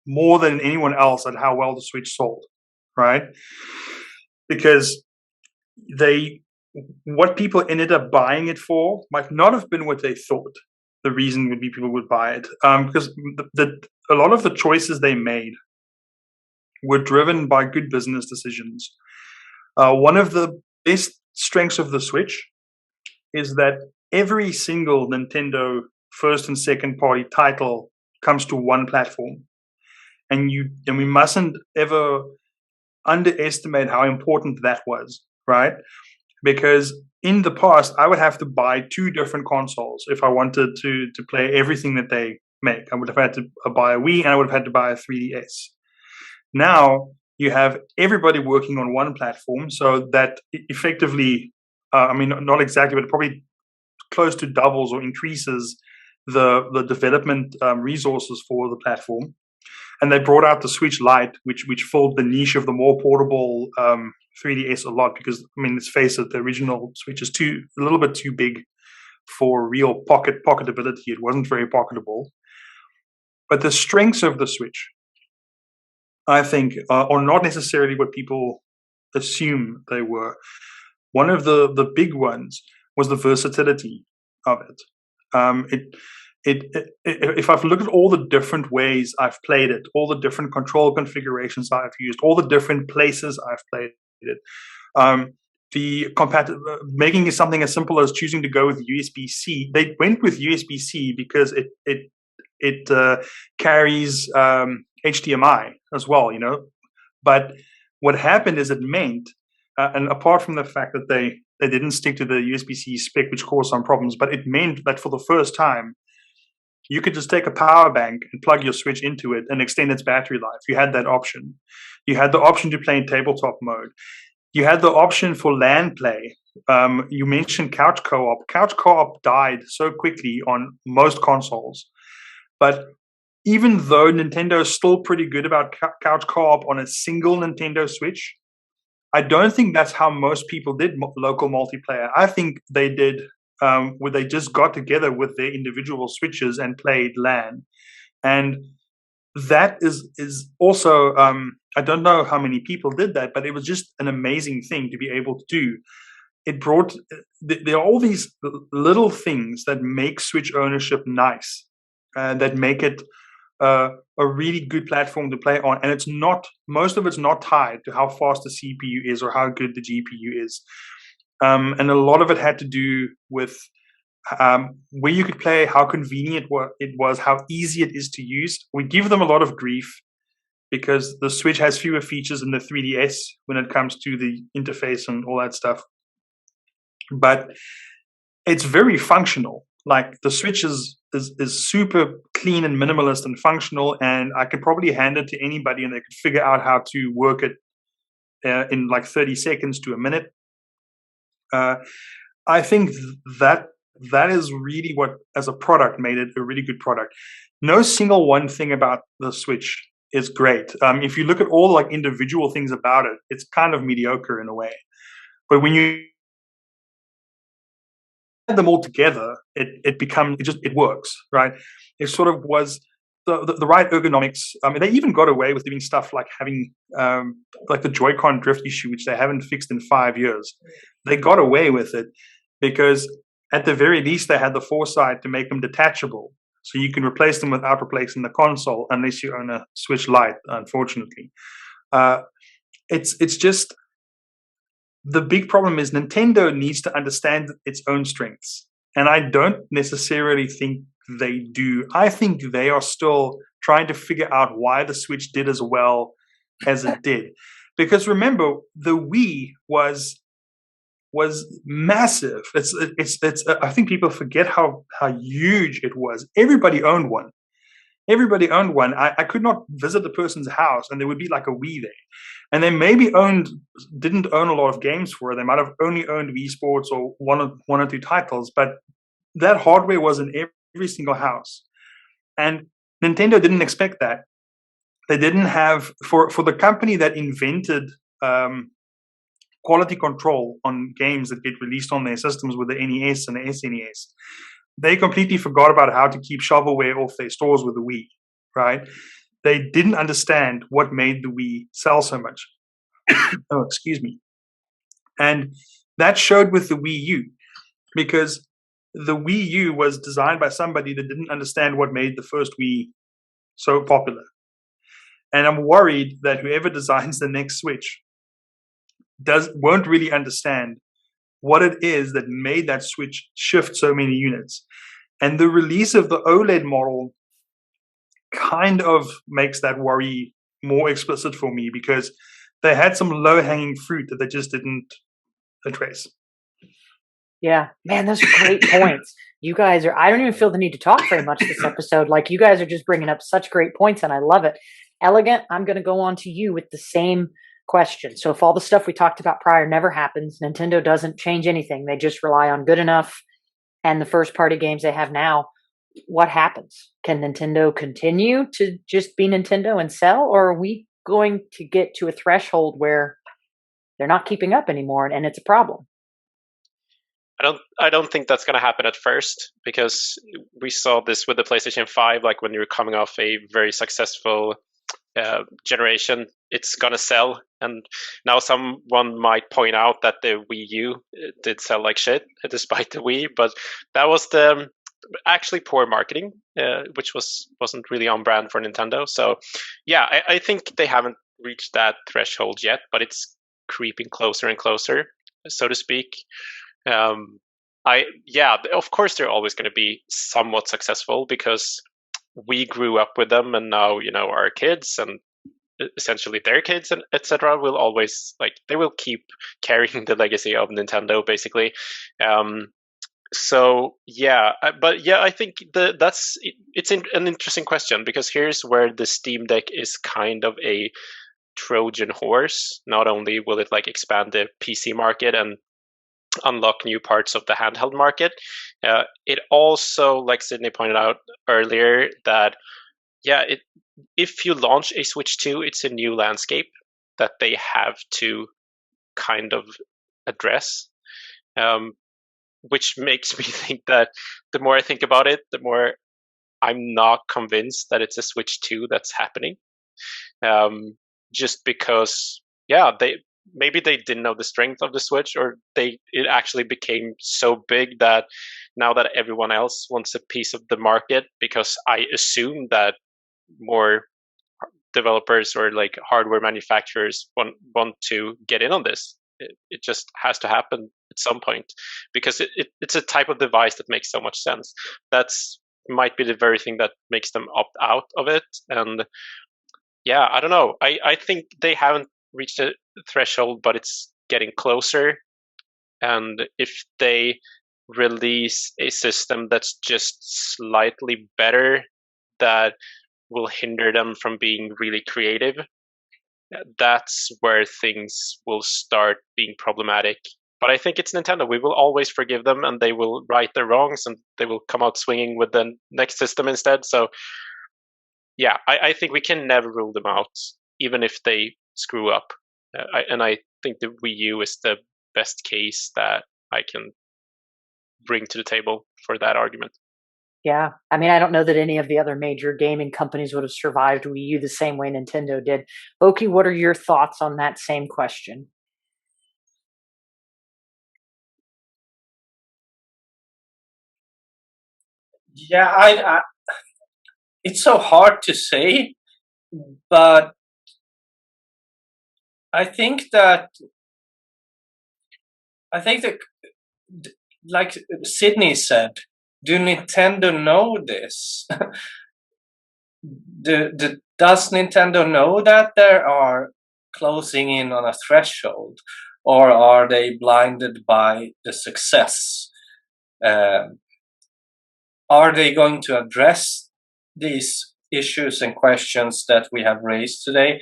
more than anyone else at how well the Switch sold, right? Because what people ended up buying it for might not have been what they thought the reason would be people would buy it, because a lot of the choices they made were driven by good business decisions. One of the best strengths of the Switch is that every single Nintendo first and second party title comes to one platform, and we mustn't ever underestimate how important that was, right? Because in the past, I would have to buy 2 different consoles if I wanted to play everything that they make. I would have had to buy a Wii, and I would have had to buy a 3DS. Now you have everybody working on one platform, so that effectively, not exactly, but probably close to doubles or increases the development resources for the platform. And they brought out the Switch Lite, which filled the niche of the more portable 3DS a lot, because let's face it, the original Switch is a little bit too big for real pocketability. It wasn't very pocketable. But the strengths of the Switch, I think, are not necessarily what people assume they were. One of the big ones was the versatility of it. If I've looked at all the different ways I've played it, all the different control configurations I've used, all the different places I've played it, making it something as simple as choosing to go with USB-C. They went with USB-C because it carries HDMI as well, But what happened is it meant, and apart from the fact that they didn't stick to the USB-C spec, which caused some problems, but it meant that for the first time, you could just take a power bank and plug your Switch into it and extend its battery life. You had that option. You had the option to play in tabletop mode. You had the option for LAN play. You mentioned couch co-op. Couch co-op died so quickly on most consoles. But even though Nintendo is still pretty good about couch co-op on a single Nintendo Switch, I don't think that's how most people did local multiplayer. I think they did where they just got together with their individual Switches and played LAN. And that is also, I don't know how many people did that, but it was just an amazing thing to be able to do. It brought, there are all these little things that make Switch ownership nice, that make it a really good platform to play on. And most of it's not tied to how fast the CPU is or how good the GPU is. And a lot of it had to do with where you could play, how convenient it was, how easy it is to use. We give them a lot of grief because the Switch has fewer features than the 3DS when it comes to the interface and all that stuff. But it's very functional. Like the Switch is super clean and minimalist and functional, and I could probably hand it to anybody and they could figure out how to work it in like 30 seconds to a minute. I think that is really what, as a product, made it a really good product. No single one thing about the Switch is great. If you look at all like individual things about it, it's kind of mediocre in a way. But when you add them all together, it works, right? It sort of was the right ergonomics. They even got away with doing stuff like having like the Joy-Con drift issue, which they haven't fixed in 5 years. They got away with it because at the very least they had the foresight to make them detachable, so you can replace them without replacing the console, unless you own a Switch Lite, unfortunately. It's just, the big problem is Nintendo needs to understand its own strengths, and I don't necessarily think they do. I think they are still trying to figure out why the Switch did as well as it did. Because remember, the Wii was massive. It's I think people forget how huge it was. Everybody owned one. I could not visit a person's house and there would be like a Wii there. And they maybe didn't own a lot of games for it. They might have only owned Wii Sports or one or two titles, but that hardware was in every single house. And Nintendo didn't expect that. They didn't have, for the company that invented quality control on games that get released on their systems with the NES and the SNES, they completely forgot about how to keep shovelware off their stores with the Wii, right? They didn't understand what made the Wii sell so much. Oh, excuse me. And that showed with the Wii U, because the Wii U was designed by somebody that didn't understand what made the first Wii so popular. And I'm worried that whoever designs the next Switch won't really understand what it is that made that Switch shift so many units. And the release of the OLED model kind of makes that worry more explicit for me, because they had some low-hanging fruit that they just didn't address. Yeah, man, those are great points. You guys I don't even feel the need to talk very much this episode. Like, you guys are just bringing up such great points, and I love it. Elegant, I'm going to go on to you with the same question. So if all the stuff we talked about prior never happens, Nintendo doesn't change anything, they just rely on good enough and the first party games they have now, what happens? Can Nintendo continue to just be Nintendo and sell, or are we going to get to a threshold where they're not keeping up anymore and it's a problem? I don't think that's going to happen at first, because we saw this with the PlayStation 5. Like, when you're coming off a very successful generation, it's going to sell. And now someone might point out that the Wii U did sell like shit despite the Wii, but that was the actually poor marketing, which wasn't really on brand for Nintendo. So yeah, I think they haven't reached that threshold yet, but it's creeping closer and closer, so to speak. Of course they're always going to be somewhat successful, because we grew up with them, and now our kids and essentially their kids and etc. will always, like, they will keep carrying the legacy of Nintendo, basically. So yeah, I think it's an interesting question, because here's where the Steam Deck is kind of a Trojan horse. Not only will it like expand the PC market and unlock new parts of the handheld market, it also, like Sydney pointed out earlier, that if you launch a Switch 2, it's a new landscape that they have to kind of address, which makes me think that the more I think about it, the more I'm not convinced that it's a Switch 2 that's happening. Just because, maybe they didn't know the strength of the Switch, or it actually became so big that now that everyone else wants a piece of the market, because I assume that more developers or like hardware manufacturers want to get in on this. It just has to happen at some point, because it's a type of device that makes so much sense. That's might be the very thing that makes them opt out of it. And yeah, I don't know. I think they haven't reached a threshold, but it's getting closer. And if they release a system that's just slightly better, that will hinder them from being really creative, that's where things will start being problematic. But I think it's Nintendo. We will always forgive them, and they will right their wrongs, and they will come out swinging with the next system instead. So yeah, I think we can never rule them out, even if they screw up. I think the Wii U is the best case that I can bring to the table for that argument. Yeah, I mean, I don't know that any of the other major gaming companies would have survived Wii U the same way Nintendo did. Boki, what are your thoughts on that same question? Yeah, I it's so hard to say, but I think that like Sydney said, do Nintendo know this? Does Nintendo know that they are closing in on a threshold, or are they blinded by the success? Are they going to address these issues and questions that we have raised today,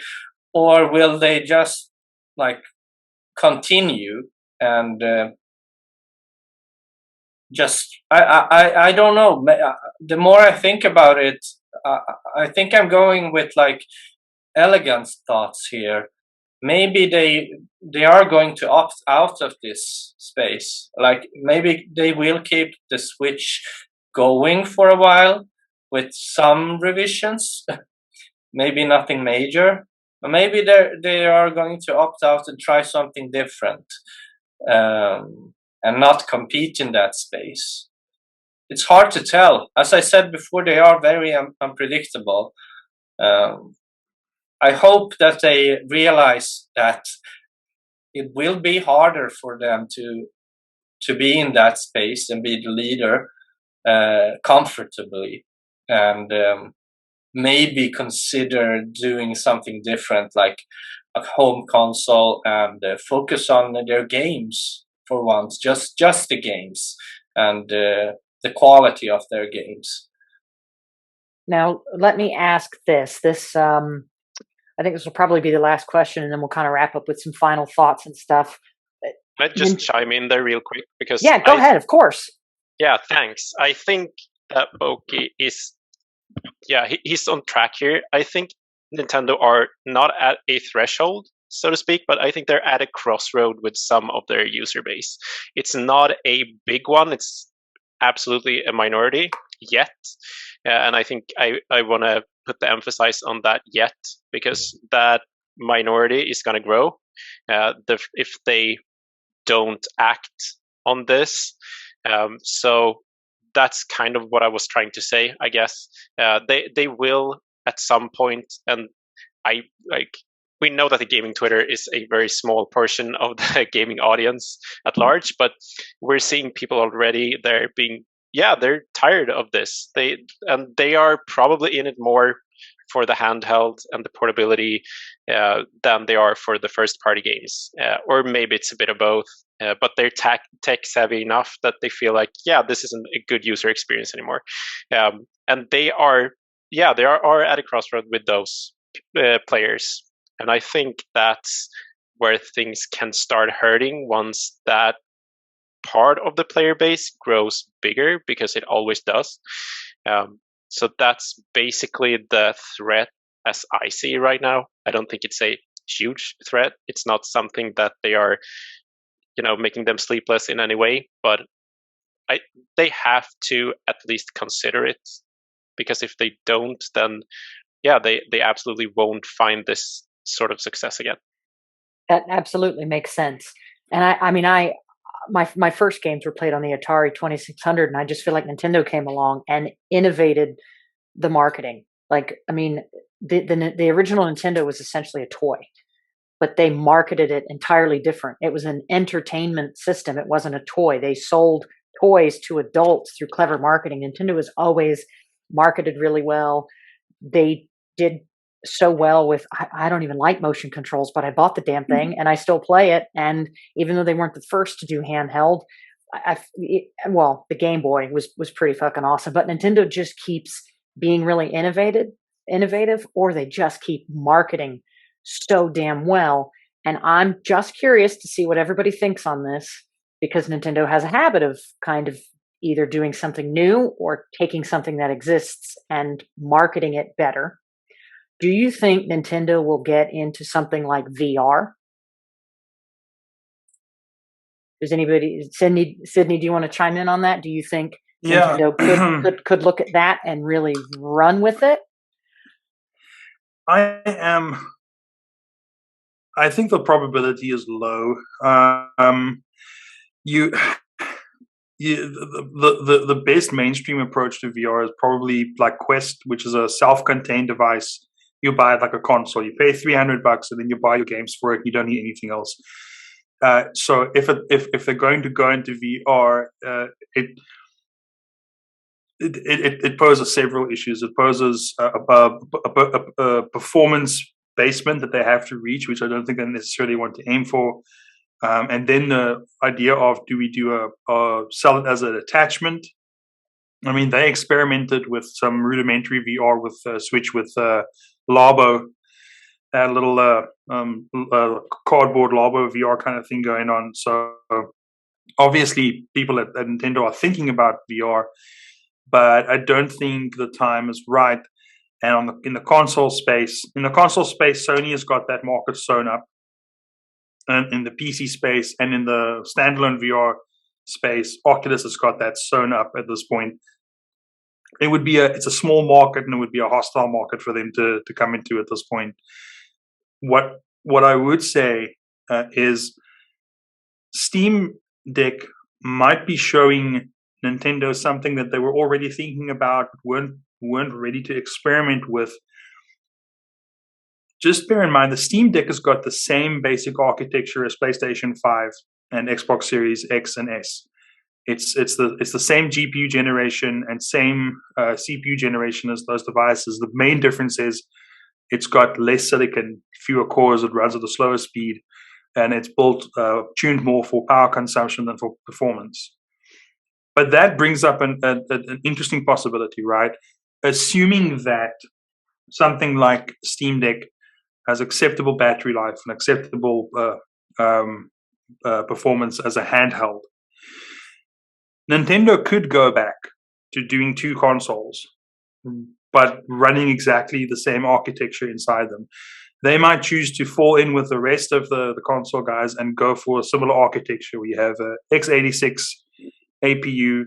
or will they just like continue and I don't know. The more I think about it, I think I'm going with like Elegant's thoughts here. Maybe they are going to opt out of this space. Like, maybe they will keep the Switch going for a while with some revisions, maybe nothing major. Or maybe they are going to opt out and try something different, and not compete in that space. It's hard to tell. As I said before, they are very unpredictable. I hope that they realize that it will be harder for them to be in that space and be the leader comfortably, and maybe consider doing something different, like a home console, and focus on their games for once, just the games and the quality of their games. Now, let me ask this. I think this will probably be the last question, and then we'll kind of wrap up with some final thoughts and stuff. Can I just chime in there real quick? Because yeah, go ahead, of course. Yeah, thanks. I think that Boki is, he's on track here. I think Nintendo are not at a threshold, so to speak, but I think they're at a crossroad with some of their user base. It's not a big one. It's absolutely a minority yet. And I think I want to put the emphasis on that yet, because that minority is going to grow if they don't act on this. So that's kind of what I was trying to say, I guess. They will at some point, and we know that the gaming Twitter is a very small portion of the gaming audience at large, but we're seeing people already they're tired of this. They are probably in it more for the handheld and the portability than they are for the first party games, or maybe it's a bit of both. But they're tech savvy enough that they feel like, this isn't a good user experience anymore, and they are at a crossroad with those players. And I think that's where things can start hurting once that part of the player base grows bigger, because it always does. So that's basically the threat as I see right now. I don't think it's a huge threat. It's not something that they are, making them sleepless in any way, but they have to at least consider it, because if they don't, then they absolutely won't find this sort of success again. That absolutely makes sense. And my first games were played on the Atari 2600, and I just feel like Nintendo came along and innovated the marketing. The original Nintendo was essentially a toy, but they marketed it entirely different. It was an entertainment system. It wasn't a toy. They sold toys to adults through clever marketing. Nintendo was always marketed really well. They did so well with, I don't even like motion controls, but I bought the damn thing and I still play it. And even though they weren't the first to do handheld, the Game Boy was pretty fucking awesome. But Nintendo just keeps being really innovative, or they just keep marketing so damn well. And I'm just curious to see what everybody thinks on this, because Nintendo has a habit of kind of either doing something new or taking something that exists and marketing it better. Do you think Nintendo will get into something like VR? Does anybody, Sydney, do you want to chime in on that? Do you think Nintendo could look at that and really run with it? I think the probability is low. The best mainstream approach to VR is probably like Quest, which is a self-contained device. You buy it like a console. You pay $300 and then you buy your games for it. You don't need anything else. So if they're going to go into VR, it poses several issues. It poses a performance basement that they have to reach, which I don't think they necessarily want to aim for. And then the idea of, do we sell it as an attachment? I mean, they experimented with some rudimentary VR with Switch with Labo, that little cardboard Labo VR kind of thing going on. So obviously people at Nintendo are thinking about VR, but I don't think the time is right. And in the console space, Sony has got that market sewn up. And in the PC space and in the standalone VR space, Oculus has got that sewn up at this point. It's a small market, and it would be a hostile market for them to come into at this point. What I would say is Steam Deck might be showing Nintendo something that they were already thinking about, weren't ready to experiment with, just bear in mind the Steam Deck has got the same basic architecture as PlayStation 5 and Xbox Series X and S. It's the same GPU generation and same CPU generation as those devices. The main difference is it's got less silicon, fewer cores, it runs at a slower speed, and it's tuned more for power consumption than for performance. But that brings up an interesting possibility, right? Assuming that something like Steam Deck has acceptable battery life and acceptable performance as a handheld, Nintendo could go back to doing two consoles, but running exactly the same architecture inside them. They might choose to fall in with the rest of the console guys and go for a similar architecture where you have a x86 APU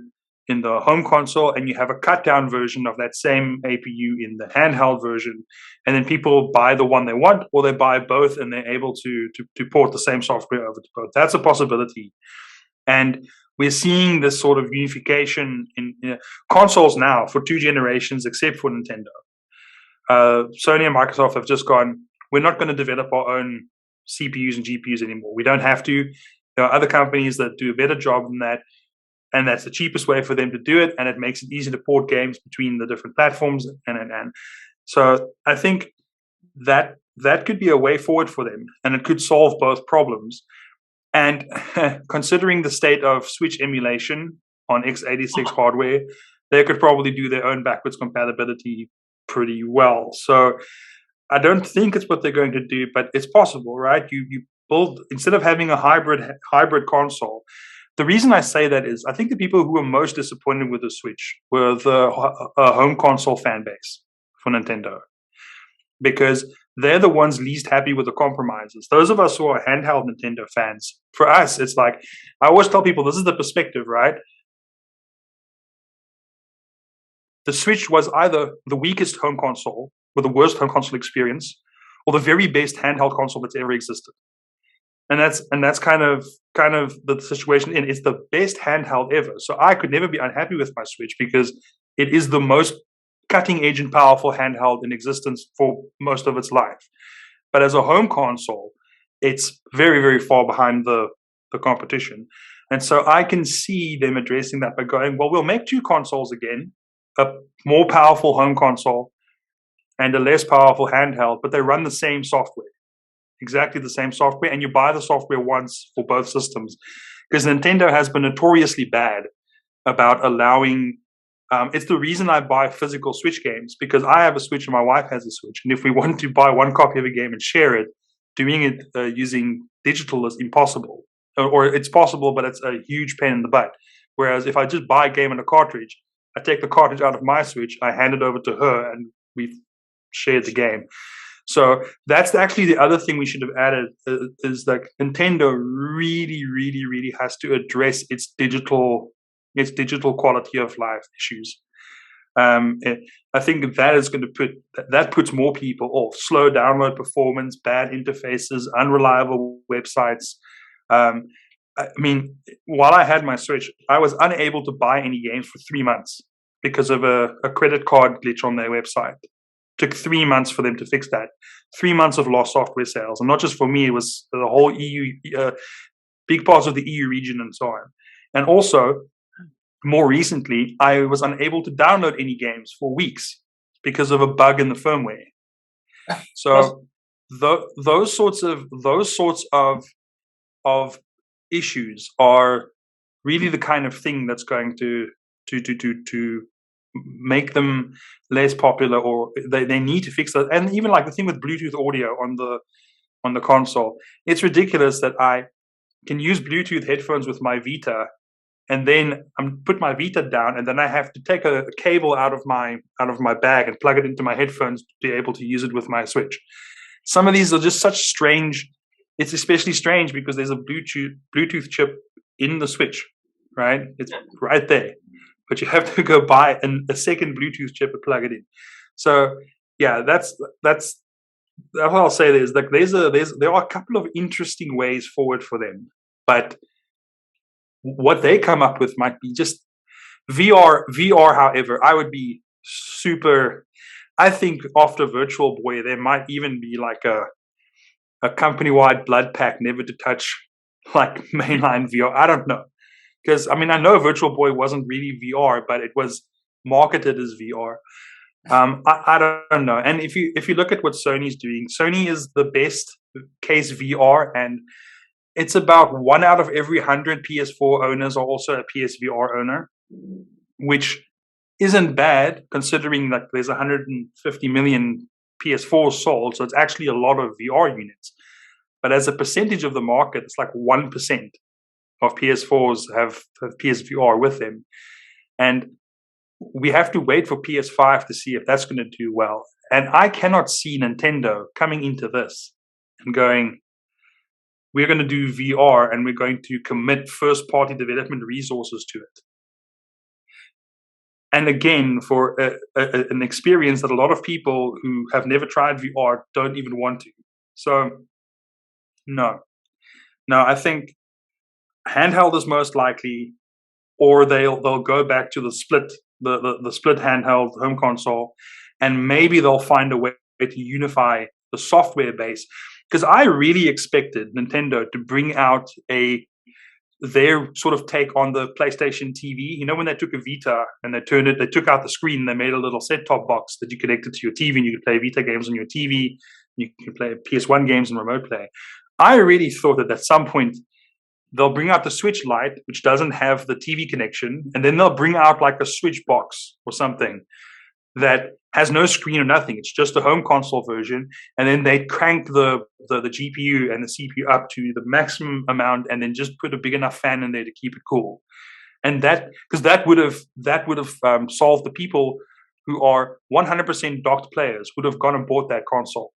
in the home console and you have a cut down version of that same APU in the handheld version, and then people buy the one they want or they buy both and they're able to port the same software over to both. That's a possibility. And we're seeing this sort of unification in consoles now for 2 generations except for Nintendo. Sony and Microsoft have just gone, we're not going to develop our own CPUs and GPUs anymore. We don't have to. There are other companies that do a better job than that, and that's the cheapest way for them to do it, and it makes it easy to port games between the different platforms. And so I think that could be a way forward for them, and it could solve both problems. And considering the state of Switch emulation on x86 hardware, they could probably do their own backwards compatibility pretty well. So I don't think it's what they're going to do, but it's possible, right? You build, instead of having a hybrid console. The reason I say that is I think the people who were most disappointed with the Switch were the home console fan base for Nintendo, because they're the ones least happy with the compromises. Those of us who are handheld Nintendo fans, for us, it's like, I always tell people, this is the perspective, right? The Switch was either the weakest home console with the worst home console experience, or the very best handheld console that's ever existed. And that's kind of the situation. And it's the best handheld ever. So I could never be unhappy with my Switch because it is the most cutting edge and powerful handheld in existence for most of its life. But as a home console, it's very, very far behind the competition. And so I can see them addressing that by going, well, we'll make 2 consoles again, a more powerful home console and a less powerful handheld, but they run the same software, exactly the same software, and you buy the software once for both systems. Because Nintendo has been notoriously bad about allowing it's the reason I buy physical Switch games, because I have a Switch and my wife has a Switch. And if we want to buy one copy of a game and share it, doing it using digital is impossible. Or it's possible, but it's a huge pain in the butt. Whereas if I just buy a game in a cartridge, I take the cartridge out of my Switch, I hand it over to her, and we've shared the game. So that's actually the other thing we should have added is that Nintendo really, really, really has to address its digital quality of life issues. I think that is going to puts more people off. Slow download performance, bad interfaces, unreliable websites. I mean, while I had my Switch, I was unable to buy any games for 3 months because of a credit card glitch on their website. Took 3 months for them to fix that. 3 months of lost software sales, and not just for me; it was the whole EU, big parts of the EU region, and so on. And also, more recently, I was unable to download any games for weeks because of a bug in the firmware. So those sorts of issues are really the kind of thing that's going to make them less popular, or they need to fix that. And even like the thing with Bluetooth audio on the console, it's ridiculous that I can use Bluetooth headphones with my Vita, and then put my Vita down, and then I have to take a cable out of my bag and plug it into my headphones to be able to use it with my Switch. Some of these are just such strange. It's especially strange because there's a Bluetooth chip in the Switch, right? It's right there, but you have to go buy a second Bluetooth chip and plug it in. So yeah, that's what I'll say. There's like there are a couple of interesting ways forward for them, but what they come up with might be just VR. However, I would be super. I think after Virtual Boy, there might even be like a company-wide blood pact never to touch like mainline VR. I don't know. Because, I mean, I know Virtual Boy wasn't really VR, but it was marketed as VR. I don't know. And if you look at what Sony's doing, Sony is the best case VR, and it's about 1 out of every 100 PS4 owners are also a PSVR owner, which isn't bad considering that there's 150 million PS4s sold. So it's actually a lot of VR units. But as a percentage of the market, it's like 1% of PS4s have PSVR with them. And we have to wait for PS5 to see if that's going to do well. And I cannot see Nintendo coming into this and going, we're going to do VR and we're going to commit first-party development resources to it. And again, for an experience that a lot of people who have never tried VR don't even want to. So, no. I think handheld is most likely, or they'll go back to the split handheld home console, and maybe they'll find a way to unify the software base. Because I really expected Nintendo to bring out their sort of take on the PlayStation TV. You know, when they took a Vita and they took out the screen, and they made a little set-top box that you connected to your TV, and you could play Vita games on your TV, you could play PS1 games and remote play. I really thought that at some point they'll bring out the Switch Lite, which doesn't have the TV connection, and then they'll bring out like a Switch box or something that has no screen or nothing. It's just a home console version, and then they crank the GPU and the CPU up to the maximum amount, and then just put a big enough fan in there to keep it cool. And that would have solved the people who are 100% docked players would have gone and bought that console.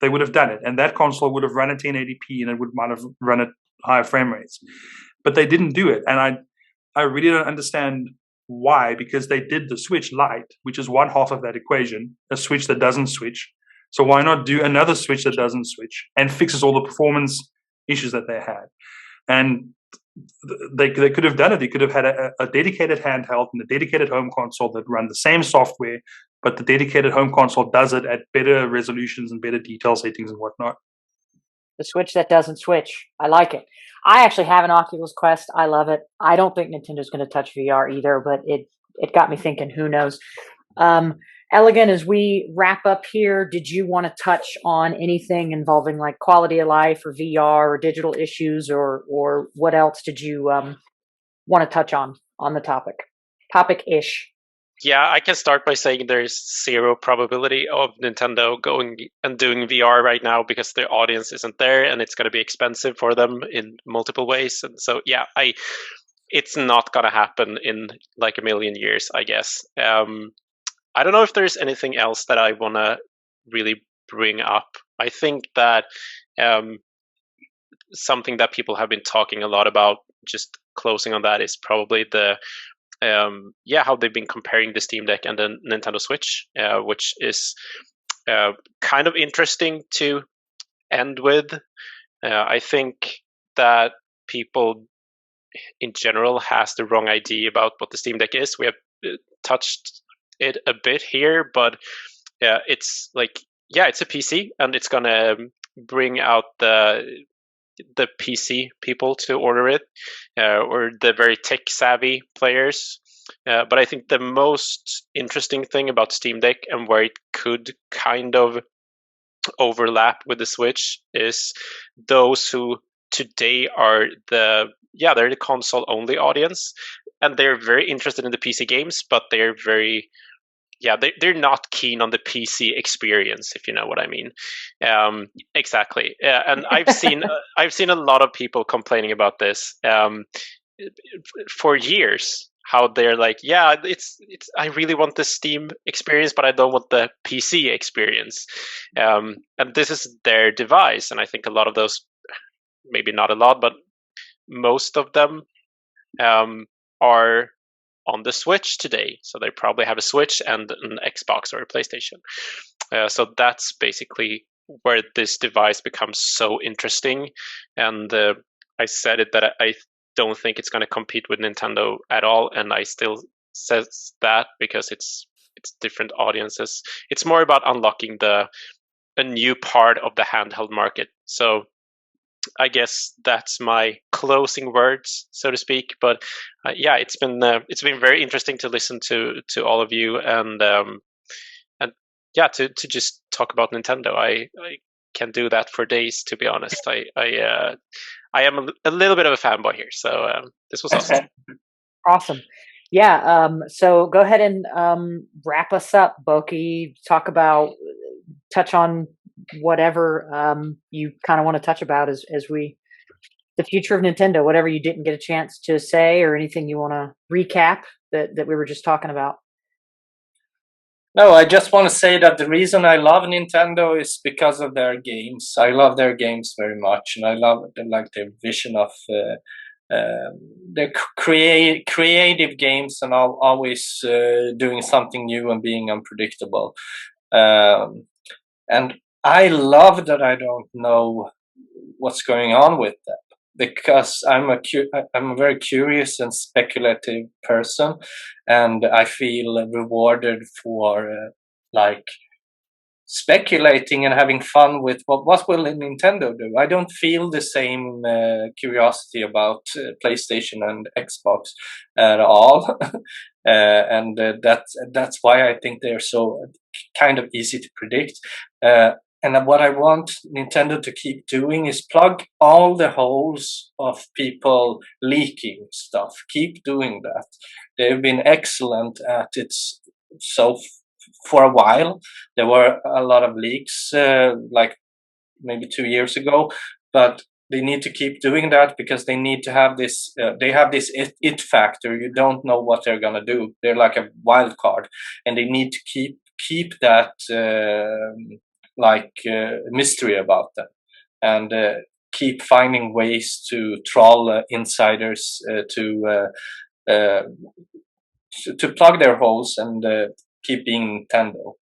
They would have done it, and that console would have run at 1080p, and it might have run at higher frame rates. But they didn't do it, and I really don't understand why, because they did the Switch Lite, which is one half of that equation, a Switch that doesn't switch. So why not do another Switch that doesn't switch and fixes all the performance issues that they had? And they could have done it. They could have had a dedicated handheld and a dedicated home console that run the same software, but the dedicated home console does it at better resolutions and better detail settings and whatnot. The Switch that doesn't switch. I like it. I actually have an Oculus Quest. I love it. I don't think Nintendo's going to touch VR either, but it got me thinking, who knows? Elegant, as we wrap up here, did you want to touch on anything involving like quality of life or VR or digital issues, or what else did you want to touch on the topic-ish? Yeah, I can start by saying there's zero probability of Nintendo going and doing VR right now because their audience isn't there, and it's going to be expensive for them in multiple ways. And so, yeah, it's not going to happen in like a million years, I guess. I don't know if there's anything else that I want to really bring up. I think that something that people have been talking a lot about, just closing on that, is probably how they've been comparing the Steam Deck and the Nintendo Switch, which is kind of interesting to end with. I think that people in general has the wrong idea about what the Steam Deck is. We have touched it a bit here, but it's like, it's a PC, and it's gonna bring out the PC people to order it, or the very tech savvy players. But I think the most interesting thing about Steam Deck, and where it could kind of overlap with the Switch, is those who today are they're the console only audience, and they're very interested in the PC games, but they're very they're not keen on the PC experience, if you know what I mean. Exactly. And I've seen a lot of people complaining about this for years. How they're like, it's I really want the Steam experience, but I don't want the PC experience. And this is their device, and I think a lot of those, maybe not a lot, but most of them are on the Switch today. So they probably have a Switch and an Xbox or a PlayStation. So that's basically where this device becomes so interesting. And I said it that I don't think it's going to compete with Nintendo at all. And I still says that because it's it's different audiences. It's more about unlocking a new part of the handheld market. So I guess that's my closing words, so to speak. But yeah, it's been very interesting to listen to all of you, and yeah, to just talk about Nintendo. I can do that for days, to be honest. I am a little bit of a fanboy here, so this was awesome. Awesome. Yeah. So go ahead and wrap us up, Boki. Touch on whatever you kind of want to touch about as the future of Nintendo, whatever you didn't get a chance to say, or anything you want to recap that we were just talking about. No, I just want to say that the reason I love Nintendo is because of their games. I love their games very much, and I love their vision of their creative games, and always doing something new and being unpredictable. And I love that I don't know what's going on with them, because I'm a very curious and speculative person, and I feel rewarded for speculating and having fun with what will Nintendo do. I don't feel the same curiosity about PlayStation and Xbox at all, and that's why I think they're so kind of easy to predict. And what I want Nintendo to keep doing is plug all the holes of people leaking stuff. Keep doing that. They've been excellent at it for a while. There were a lot of leaks, like maybe 2 years ago, but they need to keep doing that because they need to have this. They have this it factor. You don't know what they're gonna do. They're like a wild card, and they need to keep that mystery about them, and keep finding ways to troll insiders to plug their holes and keep being Nintendo.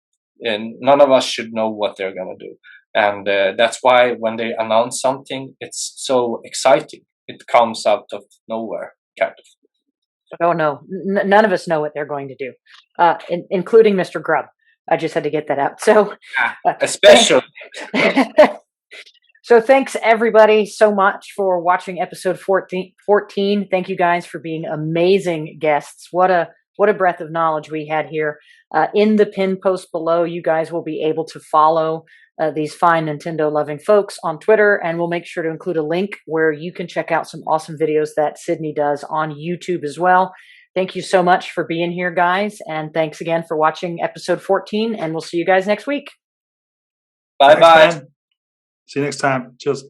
And none of us should know what they're gonna do, and that's why when they announce something, it's so exciting. It comes out of nowhere, kind of. Oh no, none of us know what they're going to do, including Mr. Grubb. I just had to get that out. So, especially. So thanks everybody so much for watching episode 14. Thank you guys for being amazing guests. What a breadth of knowledge we had here. In the pin post below, you guys will be able to follow these fine Nintendo loving folks on Twitter, and we'll make sure to include a link where you can check out some awesome videos that Sydney does on YouTube as well. Thank you so much for being here, guys, and thanks again for watching episode 14, and we'll see you guys next week. Bye-bye. See you next time. Cheers.